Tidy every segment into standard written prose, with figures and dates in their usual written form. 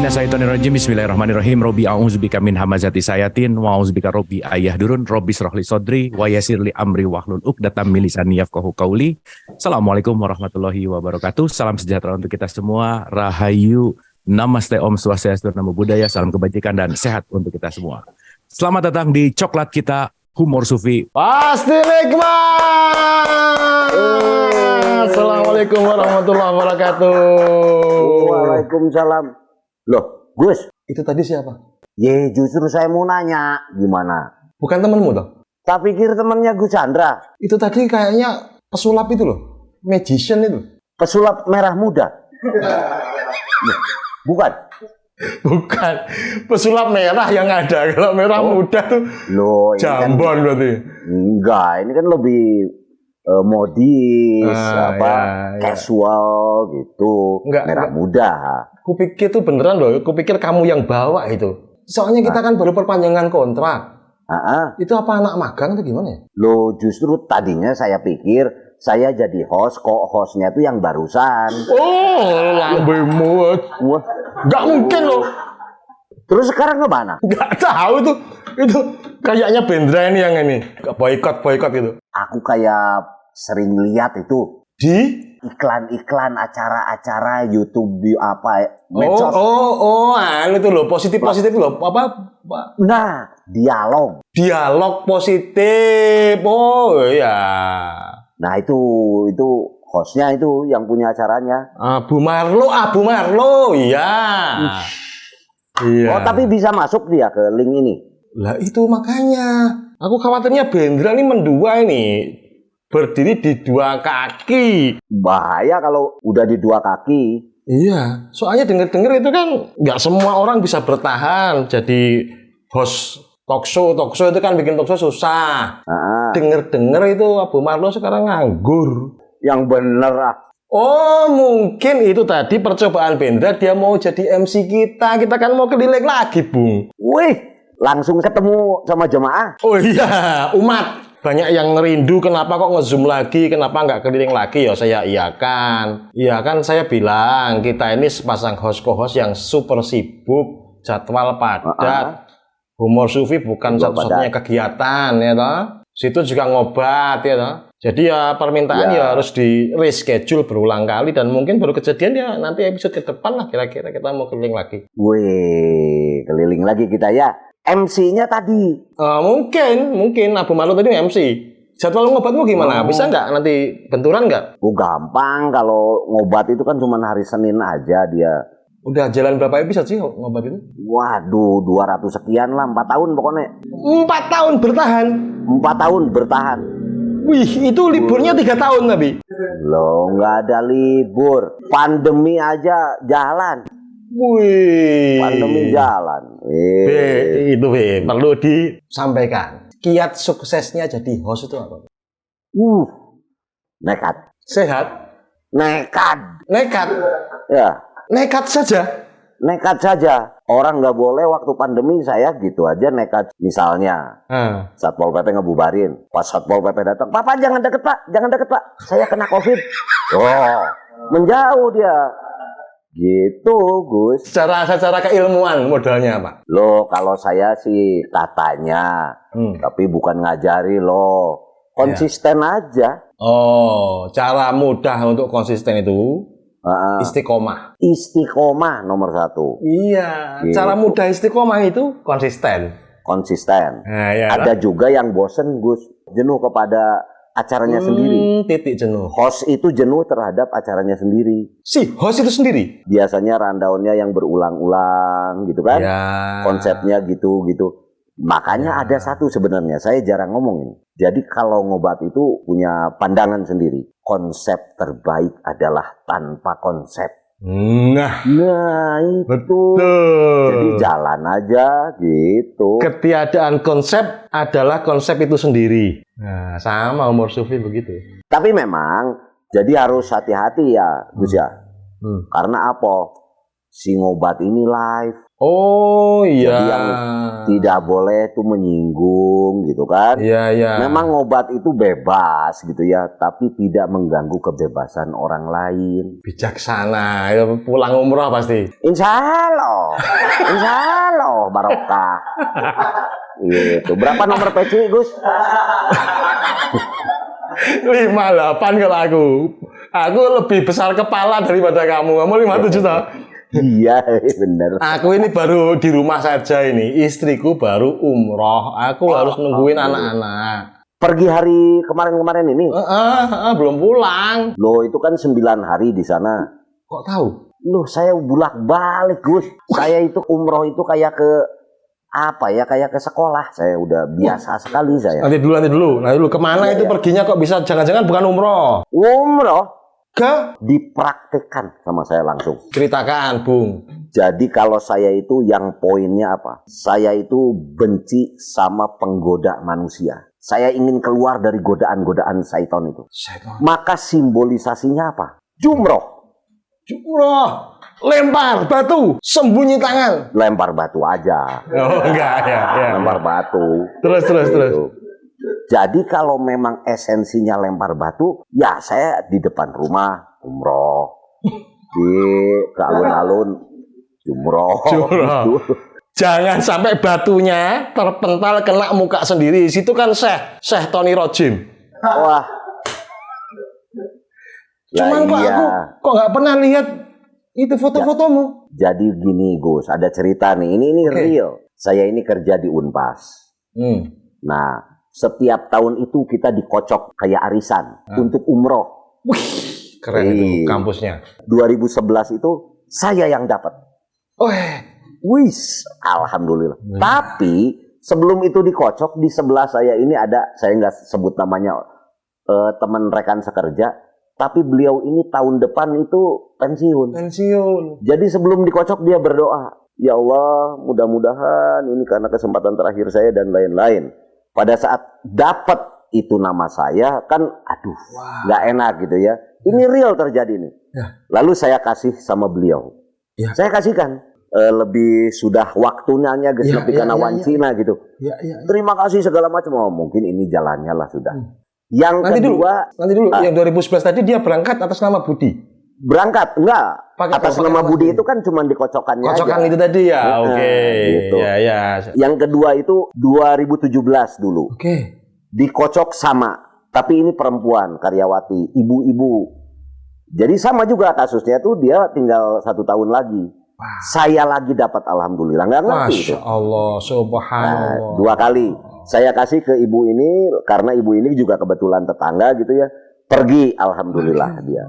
Minasyaitonirrajim. Bismillahirrahmanirrahim. Robbi a'udzubika min hamazati sayatin wa a'udzubika robbi ayahdurun. Robbi shrahli sodri wa yassirli amri wahlul 'uqdatam min lisani yafqahu qauli. Assalamualaikum warahmatullahi wabarakatuh. Salam sejahtera untuk kita semua. Rahayu, namaste, om swastiastu, namo buddhaya, salam kebajikan dan sehat untuk kita semua. Selamat datang di Coklat Kita Humor Sufi. Pasti nikmat. Assalamualaikum warahmatullahi wabarakatuh. Waalaikumsalam. Loh, Gus, Itu tadi siapa? justru saya mau nanya, gimana? Bukan temenmu toh? Tak pikir temannya Gus Chandra, Itu tadi kayaknya pesulap itu loh. Magician itu. pesulap merah muda. Loh, bukan? Bukan. Pesulap merah yang ada. Kalau merah muda tuh Loh, ini kan jambon berarti. enggak, ini kan lebih modis, ya. casual gitu. Enggak, merah enggak. muda. Kupikir tuh beneran loh. Kupikir kamu yang bawa itu. Soalnya kita kan baru perpanjangan kontrak. Itu apa anak magang atau gimana ya? Loh, justru tadinya saya pikir saya jadi host, kok hostnya tuh yang barusan. Oh, lambemu. Wah, Nggak mungkin loh. terus sekarang kemana? Nggak tahu tuh. Itu kayaknya Bendra ini yang ini. Boykot gitu. Aku kayak sering lihat itu Di? iklan-iklan acara-acara YouTube di medsos. Anu itu loh, positif loh. Apa? Nah, dialog. Positif. Oh iya. Nah, itu hostnya itu yang punya acaranya. Abu Marlo, iya. Iya. Oh, tapi bisa masuk dia ke link ini. Lah itu makanya. Aku khawatirnya Bendra ini mendua ini. Berdiri di dua kaki. Bahaya kalau udah di dua kaki. Iya, soalnya denger-denger itu kan nggak semua orang bisa bertahan jadi host talk show itu kan bikin talk show susah. Denger-denger itu Abu Marlo sekarang nganggur. Yang bener ah. Oh, mungkin itu tadi percobaan Bendra dia mau jadi MC kita. Kita kan mau keliling lagi, Bung. Wih, langsung ketemu sama jemaah. Oh iya, umat. Banyak yang rindu kenapa kok nge-zoom lagi, kenapa nggak keliling lagi ya saya iakan. Iya kan saya bilang kita ini sepasang host-co-host yang super sibuk, jadwal padat. Humor Sufi bukan satu-satunya kegiatan ya toh. Situ juga ngobat ya toh. Jadi ya permintaan ya harus di reschedule berulang kali dan mungkin baru kejadian ya nanti episode ke depan lah kira-kira kita mau keliling lagi. Wih, keliling lagi kita ya. MC-nya tadi. Mungkin Abu Marlo tadi MC. Jadwal ngobatmu gimana? Bisa nggak nanti benturan nggak? Gampang, kalau ngobat itu kan cuma hari Senin aja dia. Udah jalan berapa episode sih ngobat itu? Waduh, 200 sekian lah, 4 tahun pokoknya. 4 tahun bertahan. 4 tahun bertahan. Wih, itu liburnya 3 tahun tapi. Loh, nggak ada libur. Pandemi aja jalan. Wih. Pandemi jalan. Itu perlu disampaikan. Kiat suksesnya jadi host itu apa? Nekat. Sehat. Nekat. Ya, Nekat saja. nekat saja. Orang nggak boleh waktu pandemi saya gitu aja nekat. Misalnya, Satpol PP ngebubarin. Pas Satpol PP datang, Pak, jangan deket Pak. Saya kena COVID. Oh, menjauh dia. Gitu, Gus. Secara keilmuan modalnya apa? Loh, kalau saya sih katanya, tapi bukan ngajari loh. Konsisten aja. Oh, cara mudah untuk konsisten itu istiqomah. Istiqomah nomor 1. Iya, Gitu. cara mudah istiqomah itu konsisten. Nah, Ya, ada juga yang bosen, Gus. Jenuh kepada acaranya sendiri. Titik jenuh. Host itu jenuh terhadap acaranya sendiri. Si host itu sendiri. Biasanya rundown-nya yang berulang-ulang gitu kan. Ya. Konsepnya gitu. Makanya ada satu sebenarnya, saya jarang ngomongin. Jadi kalau ngobat itu punya pandangan sendiri. Konsep terbaik adalah tanpa konsep. Nah, itu. betul. Jadi jalan aja gitu. Ketiadaan konsep adalah konsep itu sendiri. Nah, sama Humor Sufi begitu. Tapi memang jadi harus hati-hati ya, Gus ya. Karena apa? si ngobat ini live. Oh iya. Jadi yang tidak boleh tuh menyinggung gitu kan. Iya, iya. Memang ngobat itu bebas gitu ya, tapi tidak mengganggu kebebasan orang lain. Bijaksana, ya, pulang umroh pasti. Insya Allah barokah. Gitu. Berapa nomor peci, Gus? 58 kalau aku. Aku lebih besar kepala daripada kamu. Kamu 57 toh? Iya, benar. Aku ini baru di rumah saja ini. Istriku baru umroh. Aku harus nungguin anak-anak. Pergi hari kemarin-kemarin ini? Belum pulang. Loh, itu kan 9 hari di sana. Kok tahu? Loh, saya bolak-balik, Gus. Saya itu umroh itu kayak ke kayak ke sekolah. Saya udah biasa sekali saya. Nanti dulu. Kemana itu perginya kok bisa jangan-jangan bukan umroh? Umroh Ke? dipraktekkan sama saya langsung. Ceritakan, Bung. Jadi kalau saya itu yang poinnya apa? Saya itu benci sama penggoda manusia. Saya ingin keluar dari godaan-godaan syaitan itu. Maka simbolisasinya apa? Jumroh. Lempar batu, sembunyi tangan. Lempar batu aja. Oh enggak ya. Lempar batu. Terus. Gitu. Jadi kalau memang esensinya lempar batu, ya saya di depan rumah umroh, di ke alun-alun jumroh. Gitu. Jangan sampai batunya terpental kena muka sendiri. Situ kan Syekh Tony Rojim. Wah. Cuman kok iya. aku kok nggak pernah lihat itu foto-fotomu. Jadi gini, Gus, ada cerita nih. Ini real. Saya ini kerja di Unpas. Nah, setiap tahun itu kita dikocok kayak arisan untuk umroh. Wih, keren itu kampusnya. 2011 itu saya yang dapat. Wis, alhamdulillah. Tapi sebelum itu dikocok, di sebelah saya ini ada, saya nggak sebut namanya, teman rekan sekerja. Tapi beliau ini tahun depan itu pensiun. Jadi sebelum dikocok dia berdoa, ya Allah, mudah-mudahan ini karena kesempatan terakhir saya dan lain-lain. Pada saat dapat itu nama saya, kan aduh, nggak enak gitu ya. Ini real terjadi nih. Lalu saya kasih sama beliau. Saya kasihkan. Lebih sudah waktunya geus karena wancina gitu. Terima kasih segala macam. Oh, mungkin ini jalannya lah sudah. Yang nanti kedua, dulu. Yang 2011 tadi dia berangkat atas nama Budi. Berangkat enggak atas nama Budi itu kan cuma dikocokannya kocokan aja. Itu tadi ya. Oke. Gitu. Ya. Yang kedua itu 2017 dulu. Dikocok sama, tapi ini perempuan karyawati, ibu-ibu. Jadi sama juga kasusnya tuh, dia tinggal 1 tahun lagi. Saya lagi dapat, alhamdulillah, nggak ngerti itu. Masya Allah, subhanallah. Nah, 2 kali saya kasih ke ibu ini karena ibu ini juga kebetulan tetangga gitu ya. Pergi, alhamdulillah dia.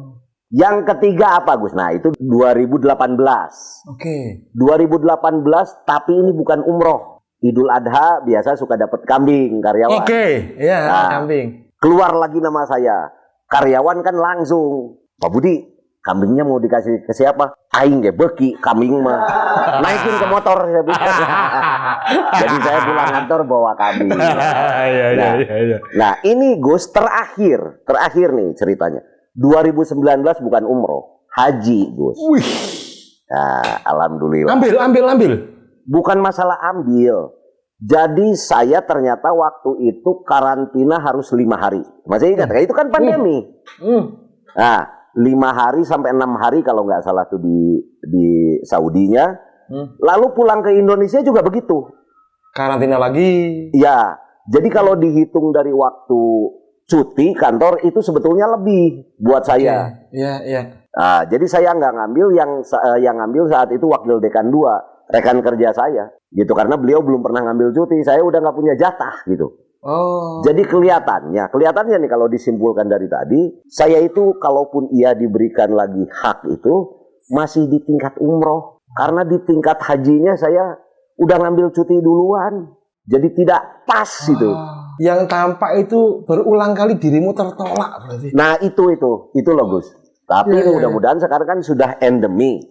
Yang ketiga apa, Gus? Nah, itu 2018. 2018, tapi ini bukan umroh. Idul Adha biasa suka dapat kambing karyawan. Kambing. Keluar lagi nama saya. Karyawan kan langsung, Pak Budi, kambingnya mau dikasih ke siapa? Aing ge beki kambing mah. Naikin ke motor saya bilang. Jadi saya pulang kantor bawa kambing. Nah, ini Gus terakhir nih ceritanya. 2019 bukan umroh, haji, Gus. Wih. Nah, alhamdulillah. Ambil. Bukan masalah ambil. Jadi saya ternyata waktu itu karantina harus 5 hari. Masih ingat? Itu kan pandemi. Nah, 5 hari sampai 6 hari kalau nggak salah tuh di Saudinya. Lalu pulang ke Indonesia juga begitu. Karantina lagi. Ya, jadi kalau dihitung dari waktu cuti kantor itu sebetulnya lebih buat saya. Iya. Nah, jadi saya nggak ngambil, yang ngambil saat itu wakil dekan 2, rekan kerja saya, gitu, karena beliau belum pernah ngambil cuti. Saya udah nggak punya jatah gitu. Jadi kelihatannya nih kalau disimpulkan dari tadi, saya itu kalaupun ia diberikan lagi hak itu masih di tingkat umroh, karena di tingkat hajinya saya udah ngambil cuti duluan. Jadi tidak pas itu. Yang tampak itu berulang kali dirimu tertolak berarti. Nah itu loh Gus. Tapi mudah-mudahan sekarang kan sudah endemi.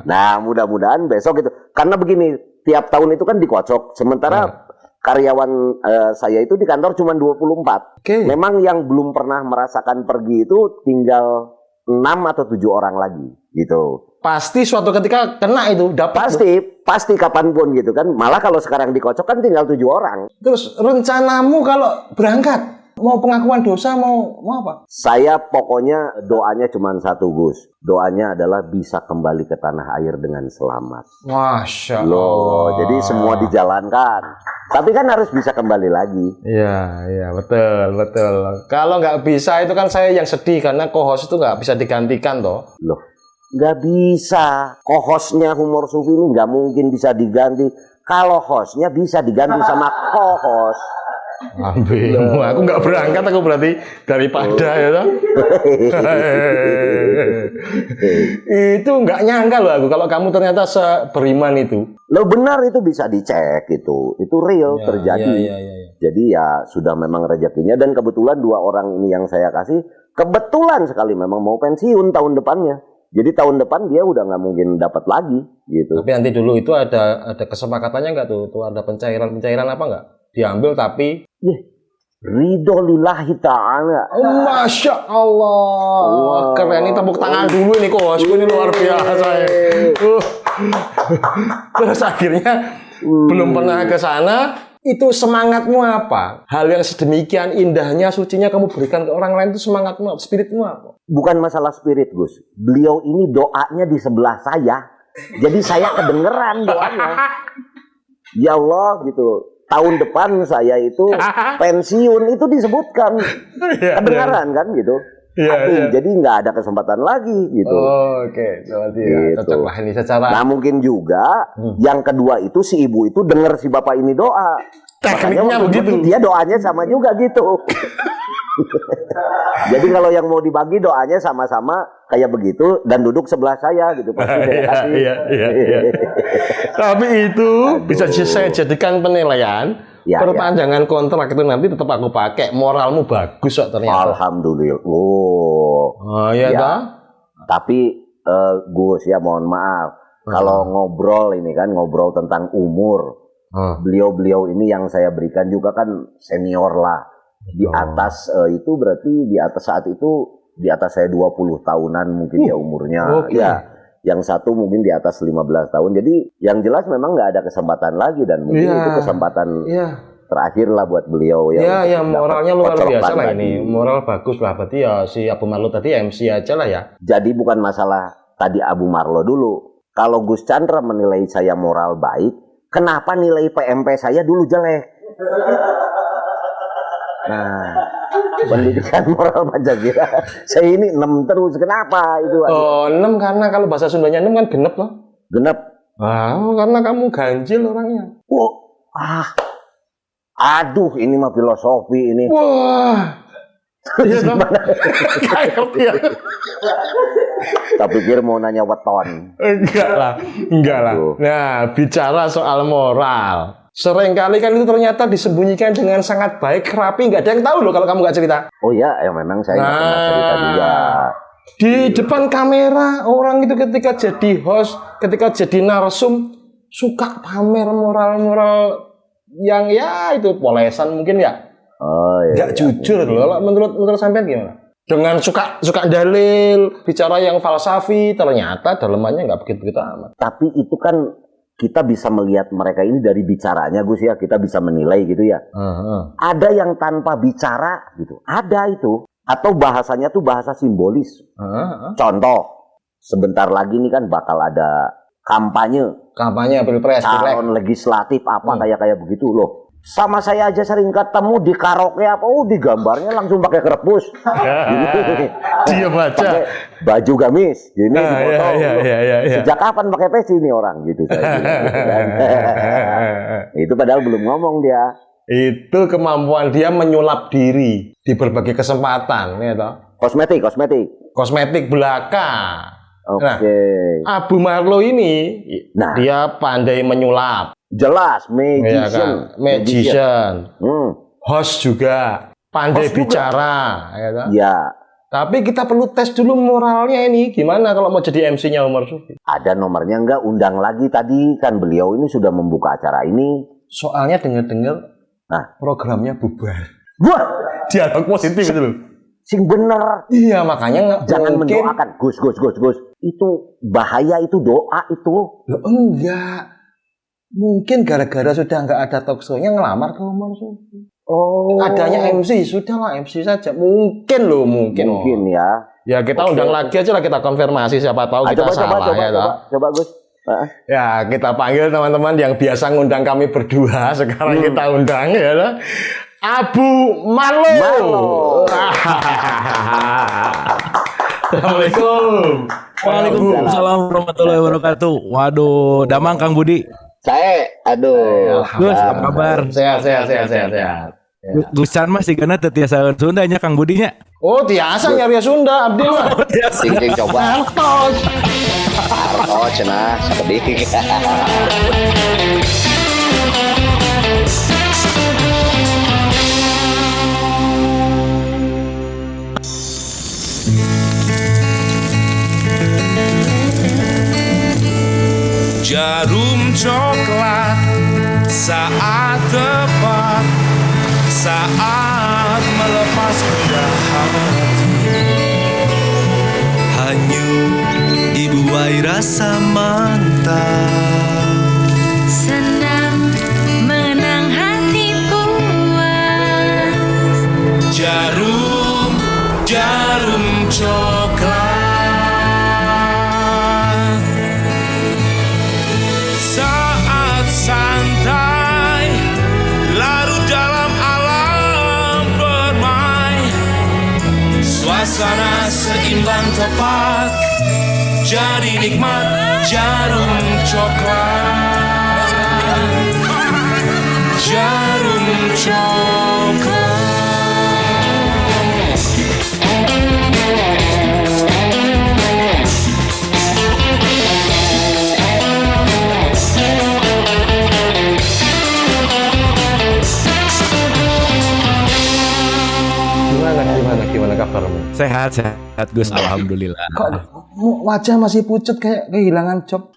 Nah mudah-mudahan besok itu. Karena begini, tiap tahun itu kan dikocok. Sementara karyawan saya itu di kantor cuma 24. Memang yang belum pernah merasakan pergi itu tinggal 6 atau 7 orang lagi gitu. pasti suatu ketika kena itu, dapat. Pasti kapanpun gitu kan. Malah kalau sekarang dikocok kan tinggal 7 orang. Terus rencanamu kalau berangkat, mau pengakuan dosa, mau apa? Saya pokoknya doanya cuma satu, Gus. Doanya adalah bisa kembali ke tanah air dengan selamat. Masya Allah. Loh, jadi semua dijalankan. Tapi kan harus bisa kembali lagi. Iya, betul. Kalau nggak bisa itu kan saya yang sedih karena co-host itu nggak bisa digantikan toh. Loh, nggak bisa. Co-hostnya Humor Sufi ini nggak mungkin bisa diganti. Kalau hostnya bisa diganti sama co-host. Ambil, aku nggak berangkat aku berarti daripada ya toh. Itu nggak nyangka loh aku kalau kamu ternyata seberiman itu. Loh benar, itu bisa dicek itu real terjadi. Ya. Jadi ya sudah memang rezekinya, dan kebetulan 2 orang ini yang saya kasih kebetulan sekali memang mau pensiun tahun depannya. Jadi tahun depan dia udah nggak mungkin dapat lagi gitu. Tapi nanti dulu itu ada kesepakatannya nggak tuh? Tuh ada pencairan apa nggak? Diambil tapi ridho lillahi ta'ala. Masya Allah. Wow. Keren, ini tepuk tangan dulu nih kok. Ini luar biasa ya. Terus akhirnya belum pernah ke sana. Itu semangatmu apa? Hal yang sedemikian indahnya, sucinya kamu berikan ke orang lain itu semangatmu, spiritmu apa? Bukan masalah spirit, Gus. Beliau ini doanya di sebelah saya. Jadi saya kedengeran doanya. Ya Allah gitu. Tahun depan saya itu pensiun itu disebutkan. Kedengaran kan gitu. Aduh, jadi nggak ada kesempatan lagi gitu. Oke. Berarti ya, cocok lah ini secara. Nah mungkin juga yang kedua itu si ibu itu dengar si bapak ini doa. Tekniknya begitu. Dia doanya sama juga gitu. Jadi kalau yang mau dibagi doanya sama-sama kayak begitu dan duduk sebelah saya gitu pasti saya kasih. Iya. Tapi itu bisa saya jadikan penilaian. Perpanjangan kontrak itu nanti tetap aku pakai. Moralmu bagus kok ternyata. Alhamdulillah. Toh? Tapi Gus ya mohon maaf. Kalau ngobrol ini kan ngobrol tentang umur. Beliau-beliau ini yang saya berikan juga kan senior lah. Di atas itu berarti di atas saat itu di atas saya 20 tahunan mungkin ya umurnya. Ya. Yang satu mungkin di atas 15 tahun. Jadi yang jelas memang nggak ada kesempatan lagi dan mungkin itu kesempatan terakhir lah buat beliau ya. Iya, moralnya luar biasa lah ini. Moral bagus lah, berarti ya si Abu Marlo tadi MC aja lah ya. Jadi bukan masalah tadi Abu Marlo dulu. Kalau Gus Chandra menilai saya moral baik, kenapa nilai PMP saya dulu jelek? Nah, pendidikan moral Pancasila saya ini 6 terus, kenapa itu? 6 karena kalau bahasa Sundanya 6 kan genep loh. Genep? Karena kamu ganjil orangnya. Aduh, ini mah filosofi ini. Wah. Iya dong. Kayak ngerti ya. Tak pikir mau nanya weton. Enggak lah. Nah, bicara soal moral. Seringkali kan itu ternyata disembunyikan dengan sangat baik, rapi, nggak ada yang tahu loh kalau kamu nggak cerita. Oh ya, memang saya nggak pernah cerita juga. Di depan kamera, orang itu ketika jadi host, ketika jadi narsum, suka pamer moral-moral yang ya itu polesan mungkin ya. Nggak jujur loh. Menurut sampean gimana? Dengan suka dalil, bicara yang falsafi, ternyata dalemannya nggak begitu amat. Tapi itu kan kita bisa melihat mereka ini dari bicaranya, Gus ya, kita bisa menilai gitu ya. Ada yang tanpa bicara gitu, ada itu. Atau bahasanya tuh bahasa simbolis. Contoh, sebentar lagi nih kan bakal ada kampanye pilpres, calon legislatif apa kayak begitu loh. Sama saya aja sering ketemu di karaoke apa, di gambarnya langsung pakai kerebus. Dia baca baju gamis, gini foto. Iya. Sejak kapan pakai peci ini orang gitu saya bilang. Itu padahal belum ngomong dia. Itu kemampuan dia menyulap diri di berbagai kesempatan, ya toh. Kosmetik belaka. Oke. Nah, Abu Marlo ini, dia pandai menyulap. Jelas, magician. Host juga, pandai bicara. Ya. Tapi kita perlu tes dulu moralnya ini. Gimana kalau mau jadi MC-nya Humor Sufi? Ada nomornya enggak? Undang lagi tadi. Kan beliau ini sudah membuka acara ini. Soalnya dengar-dengar programnya bubar. Wah, dialog positif itu loh. Sing bener. Iya, makanya jangan mendoakan. Gus. Itu bahaya, itu doa itu. Loh, enggak. Mungkin gara-gara sudah nggak ada talk show-nya ngelamar ke Umar Sufi. Oh. Adanya MC, sudahlah MC saja. Mungkin loh, mungkin. Ya. Ya kita undang lagi aja lah, kita konfirmasi, siapa tahu kita salah ya. Coba Gus. Ya kita panggil teman-teman yang biasa ngundang kami berdua, sekarang kita undang ya lah. Abu Marlo. Assalamualaikum. Waalaikumsalam warahmatullahi wabarakatuh. Waduh, damang Kang Budi. Saya, Gus, apa kabar? Sehat. Gus Chan mah sigana teu tiasa Sunda nya Kang Budinya. Oh, tiasa nyari Sunda, abdi mah. Sing coba. Hartos cenah sakedik. Jarum coklat saat tepat, saat melepas gundah hati. Hanyut dibuai rasa mantap, senang mengenang hati puas. Jarum coklat saat santai larut dalam alam bermain. Suasana seimbang tepat, jadi nikmat jarum coklat. Jarum coklat. Gimana kabarmu? Sehat Gus, alhamdulillah. Kok wajah masih pucat kayak kehilangan job?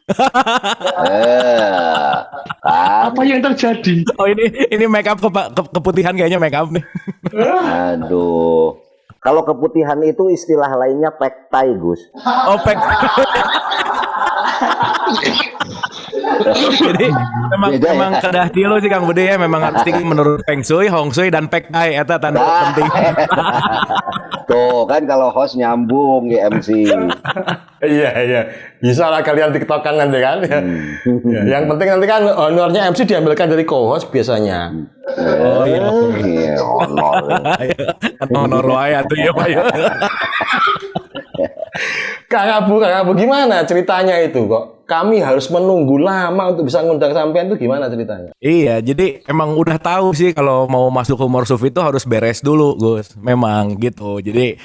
Apa yang terjadi? Oh ini make up keputihan kayaknya make up nih. Aduh. Kalau keputihan itu istilah lainnya pek tai, Gus. Oh, pek. Jadi memang kedah tilu sih Kang Budi ya, memang harus tinggi menurut Feng Shui, Hong Shui dan Pek Tai eta tanda penting. Tuh kan kalau host nyambung di MC. Iya. Bisa lah kalian tiktokan nanti kan. Ya, yang penting nanti kan honornya MC diambilkan dari co-host biasanya. Oh iya. Honor wae atuh ya Pak. Kang Abu gimana ceritanya itu kok? Kami harus menunggu lama untuk bisa ngundang sampean itu gimana ceritanya? Iya, jadi emang udah tahu sih kalau mau masuk Humor Sufi itu harus beres dulu, Gus. Memang gitu. Jadi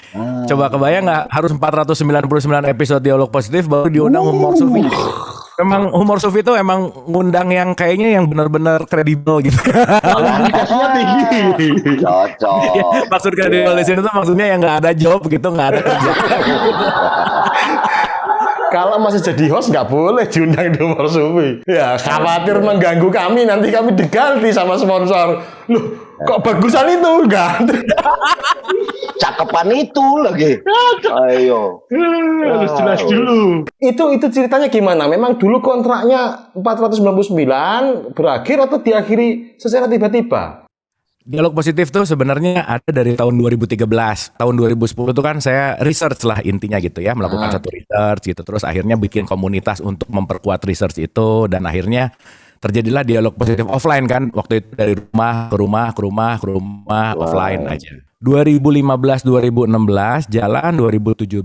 coba kebayang nggak harus 499 episode dialog positif baru diundang Humor Sufi. Memang Humor Sufi itu emang ngundang yang kayaknya yang benar-benar kredibel gitu. Kualitasnya tinggi. Cocok. Ya, maksud kredibel di sini tuh maksudnya yang nggak ada job gitu, nggak ada kerja. Kalau masih jadi host nggak boleh diundang di Humor Sufi. Ya khawatir mengganggu kami, nanti kami diganti sama sponsor. Loh, kok bagusan itu ganti? Cakepan itu lagi. Ayo. Harus jelas dulu. Itu ceritanya gimana? Memang dulu kontraknya 499 berakhir atau diakhiri secara tiba-tiba? Dialog positif tuh sebenarnya ada dari tahun 2013. Tahun 2010 tuh kan saya research lah intinya gitu ya, melakukan satu research gitu. Terus akhirnya bikin komunitas untuk memperkuat research itu, dan akhirnya terjadilah dialog positif offline kan. Waktu itu dari rumah ke rumah offline aja. 2015-2016 jalan, 2017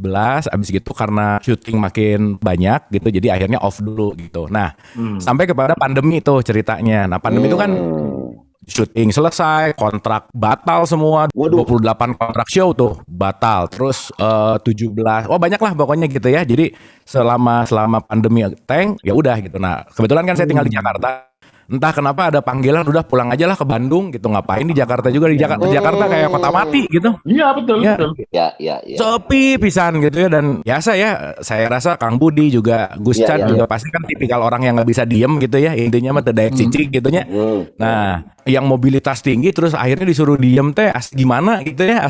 abis gitu karena syuting makin banyak gitu, jadi akhirnya off dulu gitu. Nah sampai kepada pandemi tuh ceritanya. Nah pandemi itu kan syuting selesai, kontrak batal semua, 28 kontrak show tuh batal, terus 17, banyak lah pokoknya gitu ya. Jadi selama pandemi tank ya udah gitu. Nah kebetulan kan saya tinggal di Jakarta. Entah kenapa ada panggilan, udah pulang aja lah ke Bandung gitu, ngapain di Jakarta juga, di Jakarta kayak kota mati gitu. Iya betul. Ya. Sepi pisan gitu ya, dan biasa ya saya rasa Kang Budi juga Gus Chan juga pasti kan tipikal orang yang nggak bisa diem gitu ya, intinya mah terdayak cicik gitunya. Nah yang mobilitas tinggi terus akhirnya disuruh diem teh gimana gitu ya,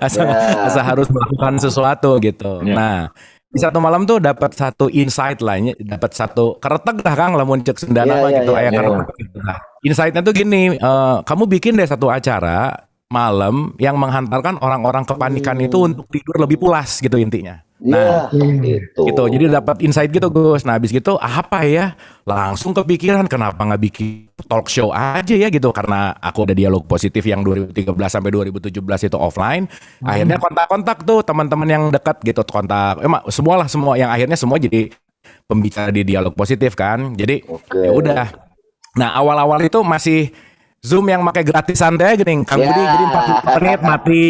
asa harus melakukan sesuatu gitu. Nah di satu malam tuh dapat satu insight lah, dapat satu keretek dah Kang, lamun cek sendana mah gitu, aya keretek gitu. Nah, insight-nya tuh gini, kamu bikin deh satu acara malam yang menghantarkan orang-orang kepanikan itu untuk tidur lebih pulas gitu intinya. Nah, gitu. Jadi dapat insight gitu Gus. Nah, habis gitu apa ya? Langsung kepikiran kenapa nggak bikin talk show aja ya gitu. Karena aku ada dialog positif yang 2013 sampai 2017 itu offline. Akhirnya kontak-kontak tuh teman-teman yang dekat gitu, kontak. Semua yang akhirnya semua jadi pembicara di dialog positif kan. Jadi ya udah. Nah, awal-awal itu masih Zoom yang pakai gratisan deh gini, Kang Budi jadi 40 menit mati.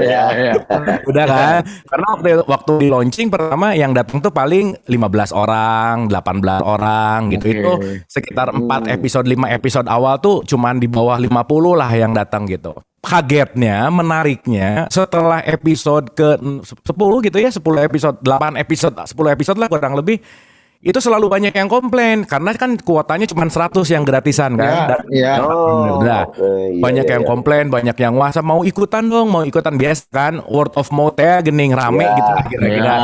Iya. Udah kan? Karena waktu di launching pertama yang datang tuh paling 15 orang, 18 orang gitu. Itu sekitar 4 episode, 5 episode awal tuh cuman di bawah 50 lah yang datang gitu. Kagetnya, menariknya setelah episode ke 10 gitu ya, 10 episode, 8 episode, 10 episode lah kurang lebih. Itu selalu banyak yang komplain karena kan kuotanya cuma 100 yang gratisan kan. Banyak yang komplain, banyak yang WhatsApp mau ikutan dong, mau ikutan biasa kan, word of mouth ya gening rame gitu kira-kira.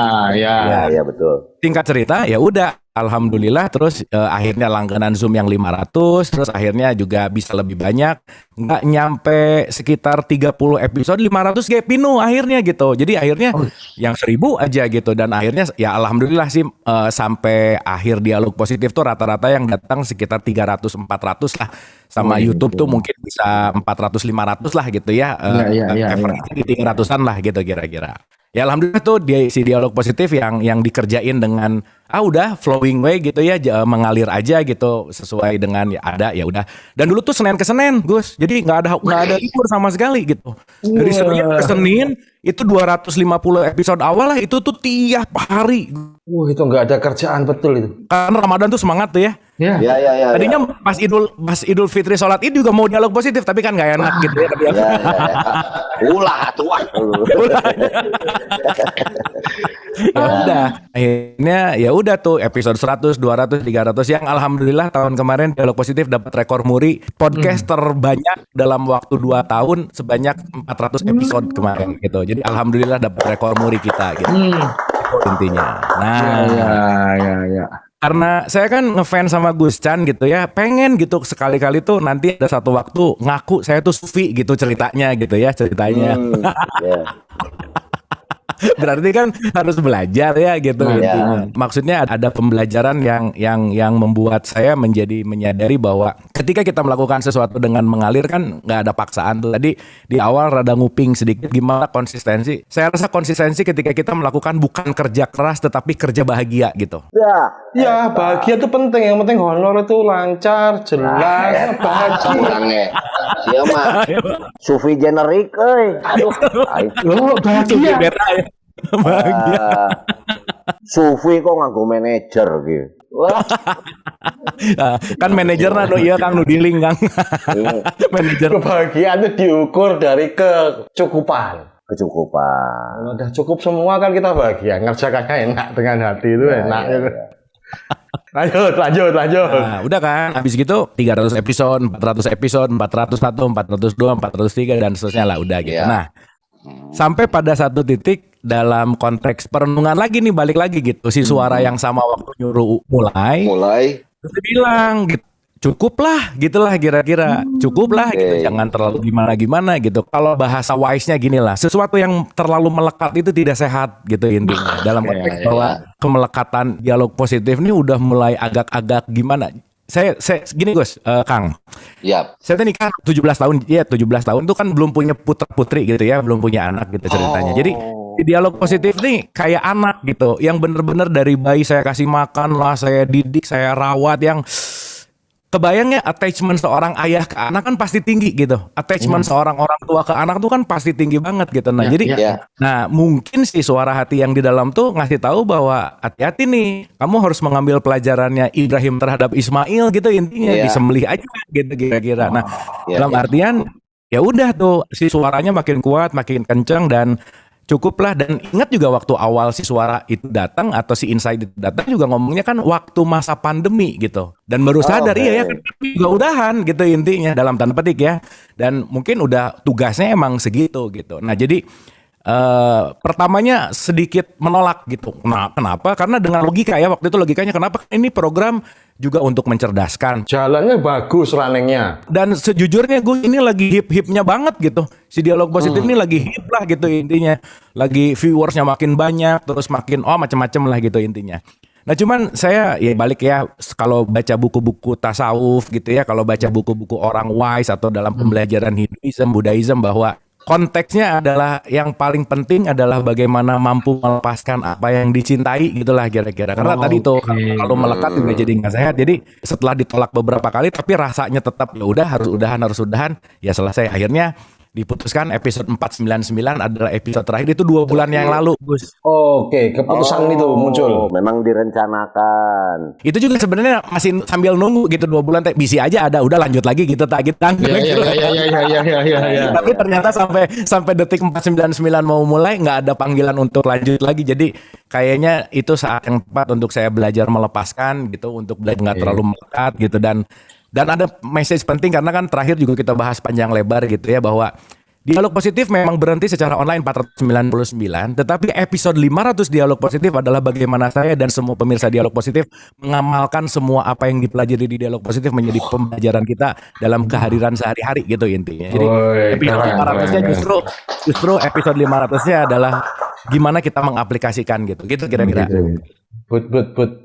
Iya betul. Singkat cerita ya udah alhamdulillah terus akhirnya langganan Zoom yang 500 terus akhirnya juga bisa lebih banyak, nggak nyampe sekitar 30 episode 500 kayak pinu akhirnya gitu. Jadi akhirnya yang 1000 aja gitu dan akhirnya ya alhamdulillah sih sampai akhir dialog positif tuh rata-rata yang datang sekitar 300-400 lah, sama YouTube tuh mungkin bisa 400-500 lah gitu ya. Average di 300-an lah gitu kira-kira. Ya alhamdulillah tuh si dialog positif yang dikerjain dengan udah flowing way gitu ya, mengalir aja gitu sesuai dengan ya ada ya udah. Dan dulu tuh Senin ke Senin Gus, jadi nggak ada libur sama sekali gitu. Dari Senin ke Senin itu 250 episode awal lah itu tuh tiap hari. Itu nggak ada kerjaan betul itu. Karena Ramadan tuh semangat tuh ya. Iya. Tadinya pas Idul Fitri sholat Id juga mau dialog positif tapi kan nggak enak gitu ya. Ulah tua. Udah akhirnya ya udah tuh episode 100, 200, 300 yang alhamdulillah tahun kemarin dialog positif dapat rekor muri podcast terbanyak dalam waktu 2 tahun sebanyak 400 episode kemarin gitu. Jadi alhamdulillah dapat rekor muri kita gitu. Intinya. Nah, Ya. karena saya kan ngefans sama Gus Chan gitu ya, pengen gitu sekali-kali tuh nanti ada satu waktu ngaku saya tuh sufi gitu ceritanya. Berarti kan harus belajar ya gitu intinya. Maksudnya ada pembelajaran yang membuat saya menyadari bahwa ketika kita melakukan sesuatu dengan mengalir kan nggak ada paksaan tuh. Tadi di awal rada nguping sedikit gimana konsistensi. Saya rasa konsistensi ketika kita melakukan bukan kerja keras tetapi kerja bahagia gitu. Ya bahagia itu penting, yang penting honor itu lancar, jelas, bahagia. Siapa? Sufi generik, aduh. Bahagia. Bahagia. Sufi kok nganggo manajer gitu. Wah. Kan manajerna do iya Kang Nudiling Kang. Manajer. Kebahagiaan itu diukur dari kecukupan. Kecukupan. Udah cukup semua kan kita bahagia, ngerjakannya enak dengan hati itu enak gitu. Lanjut. Nah, udah kan. Habis gitu 300 episode, 400 episode, 401, 402, 403 dan seterusnya lah udah gitu. Nah, sampai pada satu titik dalam konteks perenungan lagi nih balik lagi gitu. Si suara yang sama waktu nyuruh mulai terus dia bilang gitu, cukup lah gitulah kira-kira. Cukup lah gitu. Jangan terlalu gimana-gimana gitu. Kalau bahasa wise-nya gini lah, sesuatu yang terlalu melekat itu tidak sehat gitu intinya. Dalam konteks bahwa kemelekatan dialog positif ini udah mulai agak-agak gimana. Saya gini Gus, Kang. Saya tadi nikah 17 tahun. Ya 17 tahun itu kan belum punya putra-putri gitu ya, belum punya anak gitu ceritanya. Jadi di dialog positif nih kayak anak gitu, yang bener-bener dari bayi saya kasih makan lah, saya didik, saya rawat, yang kebayangnya attachment seorang ayah ke anak kan pasti tinggi gitu. Attachment seorang orang tua ke anak tuh kan pasti tinggi banget gitu. Nah, nah mungkin si suara hati yang di dalam tuh ngasih tahu bahwa hati-hati nih, kamu harus mengambil pelajarannya Ibrahim terhadap Ismail gitu intinya, disembelih aja gitu kira-kira. Nah, dalam artian ya udah tuh si suaranya makin kuat, makin kenceng dan cukuplah. Dan ingat juga waktu awal si suara itu datang atau si insight itu datang juga ngomongnya kan waktu masa pandemi gitu. Dan baru sadar ya kan juga udahan gitu intinya dalam tanda petik ya. Dan mungkin udah tugasnya emang segitu gitu. Nah jadi pertamanya sedikit menolak gitu. Nah, kenapa? Karena dengan logika ya, waktu itu logikanya kenapa ini program juga untuk mencerdaskan. Jalannya bagus runningnya. Dan sejujurnya gue ini lagi hip-hipnya banget gitu. Si Dialog Positif ini lagi hip lah gitu intinya. Lagi viewersnya makin banyak, terus makin macem-macem lah gitu intinya. Nah cuman saya ya balik ya, kalau baca buku-buku tasawuf gitu ya, kalau baca buku-buku orang wise atau dalam pembelajaran Hinduism, Buddhism, bahwa konteksnya adalah yang paling penting adalah bagaimana mampu melepaskan apa yang dicintai gitulah kira-kira. Karena tadi tuh kalau melekat juga jadi nggak sehat. Jadi setelah ditolak beberapa kali tapi rasanya tetap ya udah harus udahan ya selesai. Akhirnya diputuskan episode 499 adalah episode terakhir, itu 2 bulan yang lalu, Gus. Oke, keputusan itu muncul. Memang direncanakan. Itu juga sebenarnya masih sambil nunggu gitu 2 bulan, bisi aja ada, udah lanjut lagi gitu tak gitu. Iya. Tapi ternyata sampai detik 499 mau mulai nggak ada panggilan untuk lanjut lagi. Jadi kayaknya itu saat yang tepat untuk saya belajar melepaskan gitu, untuk belajar nggak terlalu melekat gitu. Dan ada message penting karena kan terakhir juga kita bahas panjang lebar gitu ya, bahwa Dialog Positif memang berhenti secara online 499, tetapi episode 500 Dialog Positif adalah bagaimana saya dan semua pemirsa Dialog Positif mengamalkan semua apa yang dipelajari di Dialog Positif menjadi pembelajaran kita dalam kehadiran sehari-hari gitu intinya. Jadi episode 500-nya justru episode 500-nya adalah gimana kita mengaplikasikan gitu kira-kira. Bud,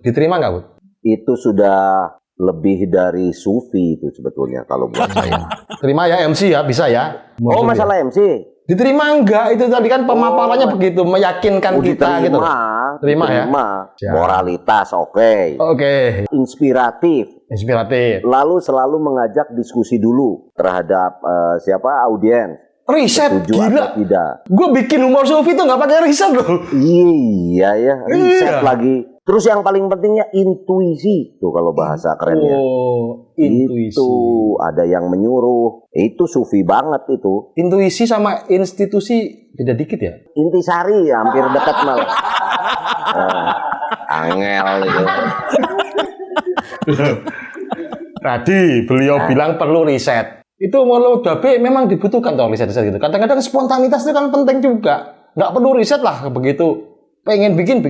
diterima nggak, Bud? Itu sudah lebih dari sufi itu sebetulnya kalau buat saya. Terima ya MC ya, bisa ya. Oh, masalah MC. Diterima enggak? Itu tadi kan pemaparannya begitu meyakinkan kita gitu. Terima ya. Moralitas oke. Inspiratif. Lalu selalu mengajak diskusi dulu terhadap audiens. Riset gila. Tidak. Gue bikin humor sufi tuh nggak pakai riset loh. Iya ya, riset lagi. Terus yang paling pentingnya intuisi tuh kalau bahasa kerennya. Intuisi. Itu ada yang menyuruh. Itu sufi banget itu. Intuisi sama institusi beda dikit ya? Intisari hampir dekat malah. Angel itu. Tadi beliau bilang perlu riset. Itu menurut Babe memang dibutuhkan tuh riset-riset gitu. Kadang-kadang spontanitas itu kan penting juga. Nggak perlu riset lah begitu. Pengen bikin.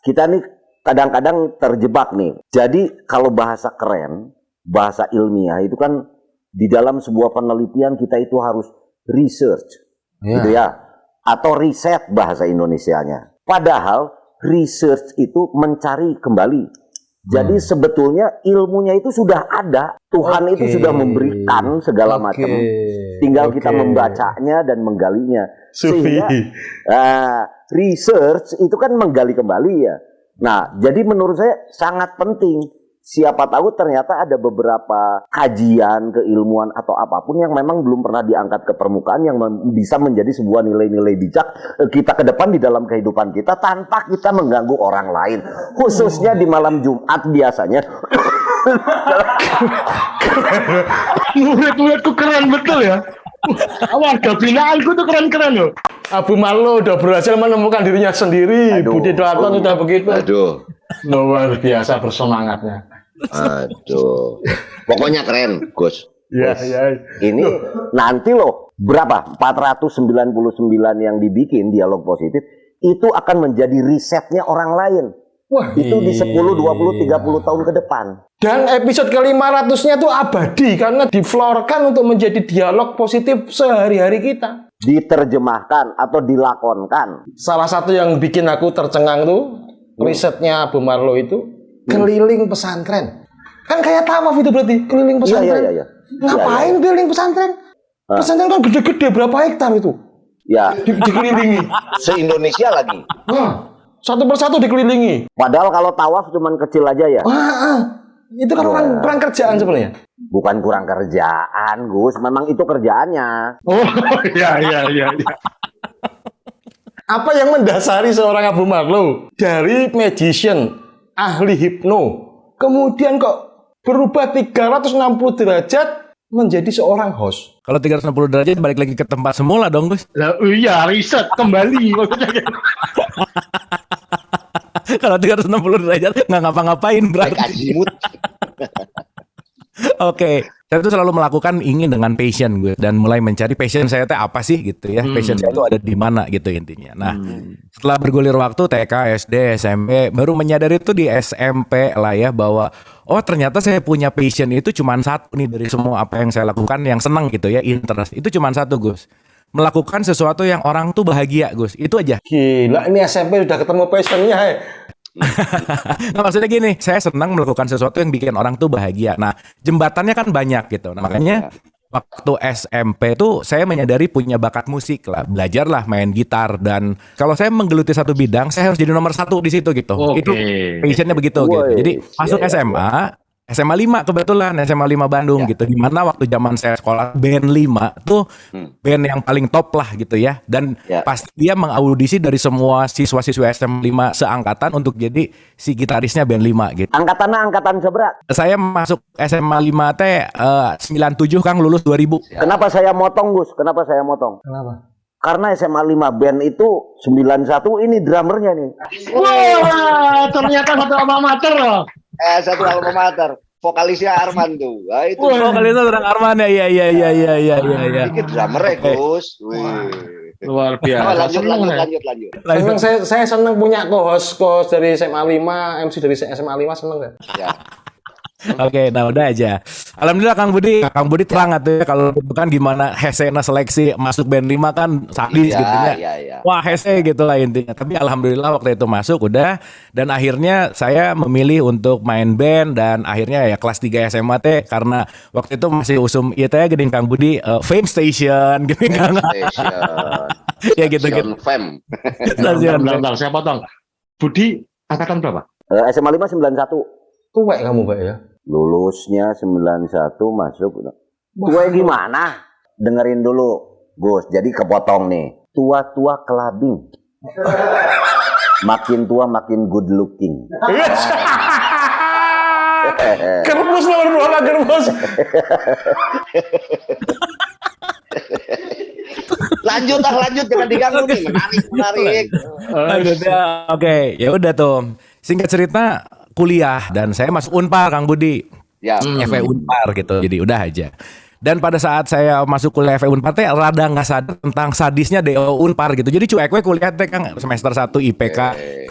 Kita nih kadang-kadang terjebak nih. Jadi kalau bahasa keren, bahasa ilmiah itu kan di dalam sebuah penelitian kita itu harus research, gitu ya, atau riset bahasa Indonesianya. Padahal research itu mencari kembali. Jadi sebetulnya ilmunya itu sudah ada, Tuhan itu sudah memberikan segala macam. Tinggal kita membacanya dan menggalinya. Sehingga research itu kan menggali kembali ya. Nah, jadi menurut saya sangat penting. Siapa tahu ternyata ada beberapa kajian, keilmuan atau apapun yang memang belum pernah diangkat ke permukaan yang bisa menjadi sebuah nilai-nilai bijak kita ke depan di dalam kehidupan kita tanpa kita mengganggu orang lain. Khususnya di malam Jumat biasanya. Murid-muridku keren betul ya. Warga binaanku tuh keren-keren loh. Abu Marlo udah berhasil menemukan dirinya sendiri. Budi Dalaton udah begitu. Luar biasa bersemangatnya. Pokoknya keren, Gus. Ya. Ini nanti loh berapa? 499 yang dibikin Dialog Positif itu akan menjadi risetnya orang lain. Wah, itu di 10, 20, 30 tahun ke depan. Dan episode ke-500-nya tuh abadi karena diflorkan untuk menjadi dialog positif sehari-hari kita. Diterjemahkan atau dilakonkan. Salah satu yang bikin aku tercengang tuh risetnya Abu Marlo itu keliling pesantren. Kan kayak tawaf itu berarti keliling pesantren. Iya. Ngapain keliling pesantren? Pesantren kan gede-gede, berapa hektar itu? Ya. Dikelilingi. Se-Indonesia lagi. Satu persatu dikelilingi. Padahal kalau tawaf cuman kecil aja ya. Itu kan kurang kerjaan sebenarnya. Bukan kurang kerjaan, Gus. Memang itu kerjaannya. Oh, iya. Apa yang mendasari seorang Abu Marlo dari magician, ahli hipno, kemudian kok berubah 360 derajat menjadi seorang host? Kalau 360 derajat balik lagi ke tempat semula dong, Gus. Iya, riset kembali maksudnya. Kalau 360 derajat nggak ngapa-ngapain berarti. Oke. saya tuh selalu melakukan ingin dengan passion gue dan mulai mencari passion saya teh apa sih gitu ya. Passion saya itu ada di mana gitu intinya. Nah, setelah bergulir waktu TK, SD, SMP, baru menyadari itu di SMP lah ya bahwa oh ternyata saya punya passion itu cuma satu nih dari semua apa yang saya lakukan yang senang gitu ya, interest. Itu cuma satu, Gus. Melakukan sesuatu yang orang tuh bahagia, Gus. Itu aja. Gila, ini SMP udah ketemu passionnya. Nah, maksudnya gini, saya senang melakukan sesuatu yang bikin orang tuh bahagia. Nah, jembatannya kan banyak gitu. Nah, makanya waktu SMP tuh saya menyadari punya bakat musik lah, belajarlah main gitar dan kalau saya menggeluti satu bidang, saya harus jadi nomor satu di situ gitu. Itu passionnya begitu gitu. Jadi masuk SMA 5 kebetulan, SMA 5 Bandung gitu. Dimana waktu zaman saya sekolah band 5 tuh band yang paling top lah gitu ya. Dan pasti dia mengaudisi dari semua siswa-siswa SMA 5 seangkatan untuk jadi si gitarisnya band 5 gitu. Angkatannya angkatan seberat. Saya masuk SMA 5 teh 97 Kang, lulus 2000. Kenapa saya motong, Gus? Kenapa? Karena SMA 5 band itu 91 ini drummernya nih. Wah, ternyata satu alma mater loh. Satu alma mater. Vokalisnya Arman tuh. Nah, itu. Oh, kalian orang Arman ya. Dikit drummer ya, Gus. Luar biasa. Seneng saya seneng punya co-host dari SMA 5, MC dari SMA 5 seneng kan? Ya. Oke, nah udah aja. Alhamdulillah Kang Budi terang atuh ya kalau bukan gimana hesena seleksi masuk band 5 kan sadis gitu ya. Wah, hese gitu lah intinya. Tapi alhamdulillah waktu itu masuk udah dan akhirnya saya memilih untuk main band dan akhirnya ya kelas 3 SMA teh karena waktu itu masih usum ieu teh geuning Kang Budi Fame Station gitu kan. Ya gitu-gitu. Fame. Bentar, saya potong. Budi angkatan berapa? SMA 5 91. Tuwek kamu, Pak ya? Lulusnya 91 masuk. Tua gimana? Dengerin dulu, Gus. Jadi kepotong nih. Tua-tua kelabing. Makin tua makin good looking. Gerbus nomor berapa gerbus? Lanjut jangan diganggu nih. Menarik. Lanjut ya. Oke, ya udah tuh. Singkat cerita kuliah dan saya masuk Unpar Kang Budi. Ya. FE Unpar gitu. Jadi udah aja. Dan pada saat saya masuk kuliah FE Unpar teh rada nggak sadar tentang sadisnya DO Unpar gitu. Jadi cuek we kuliah teh Kang semester 1 IPK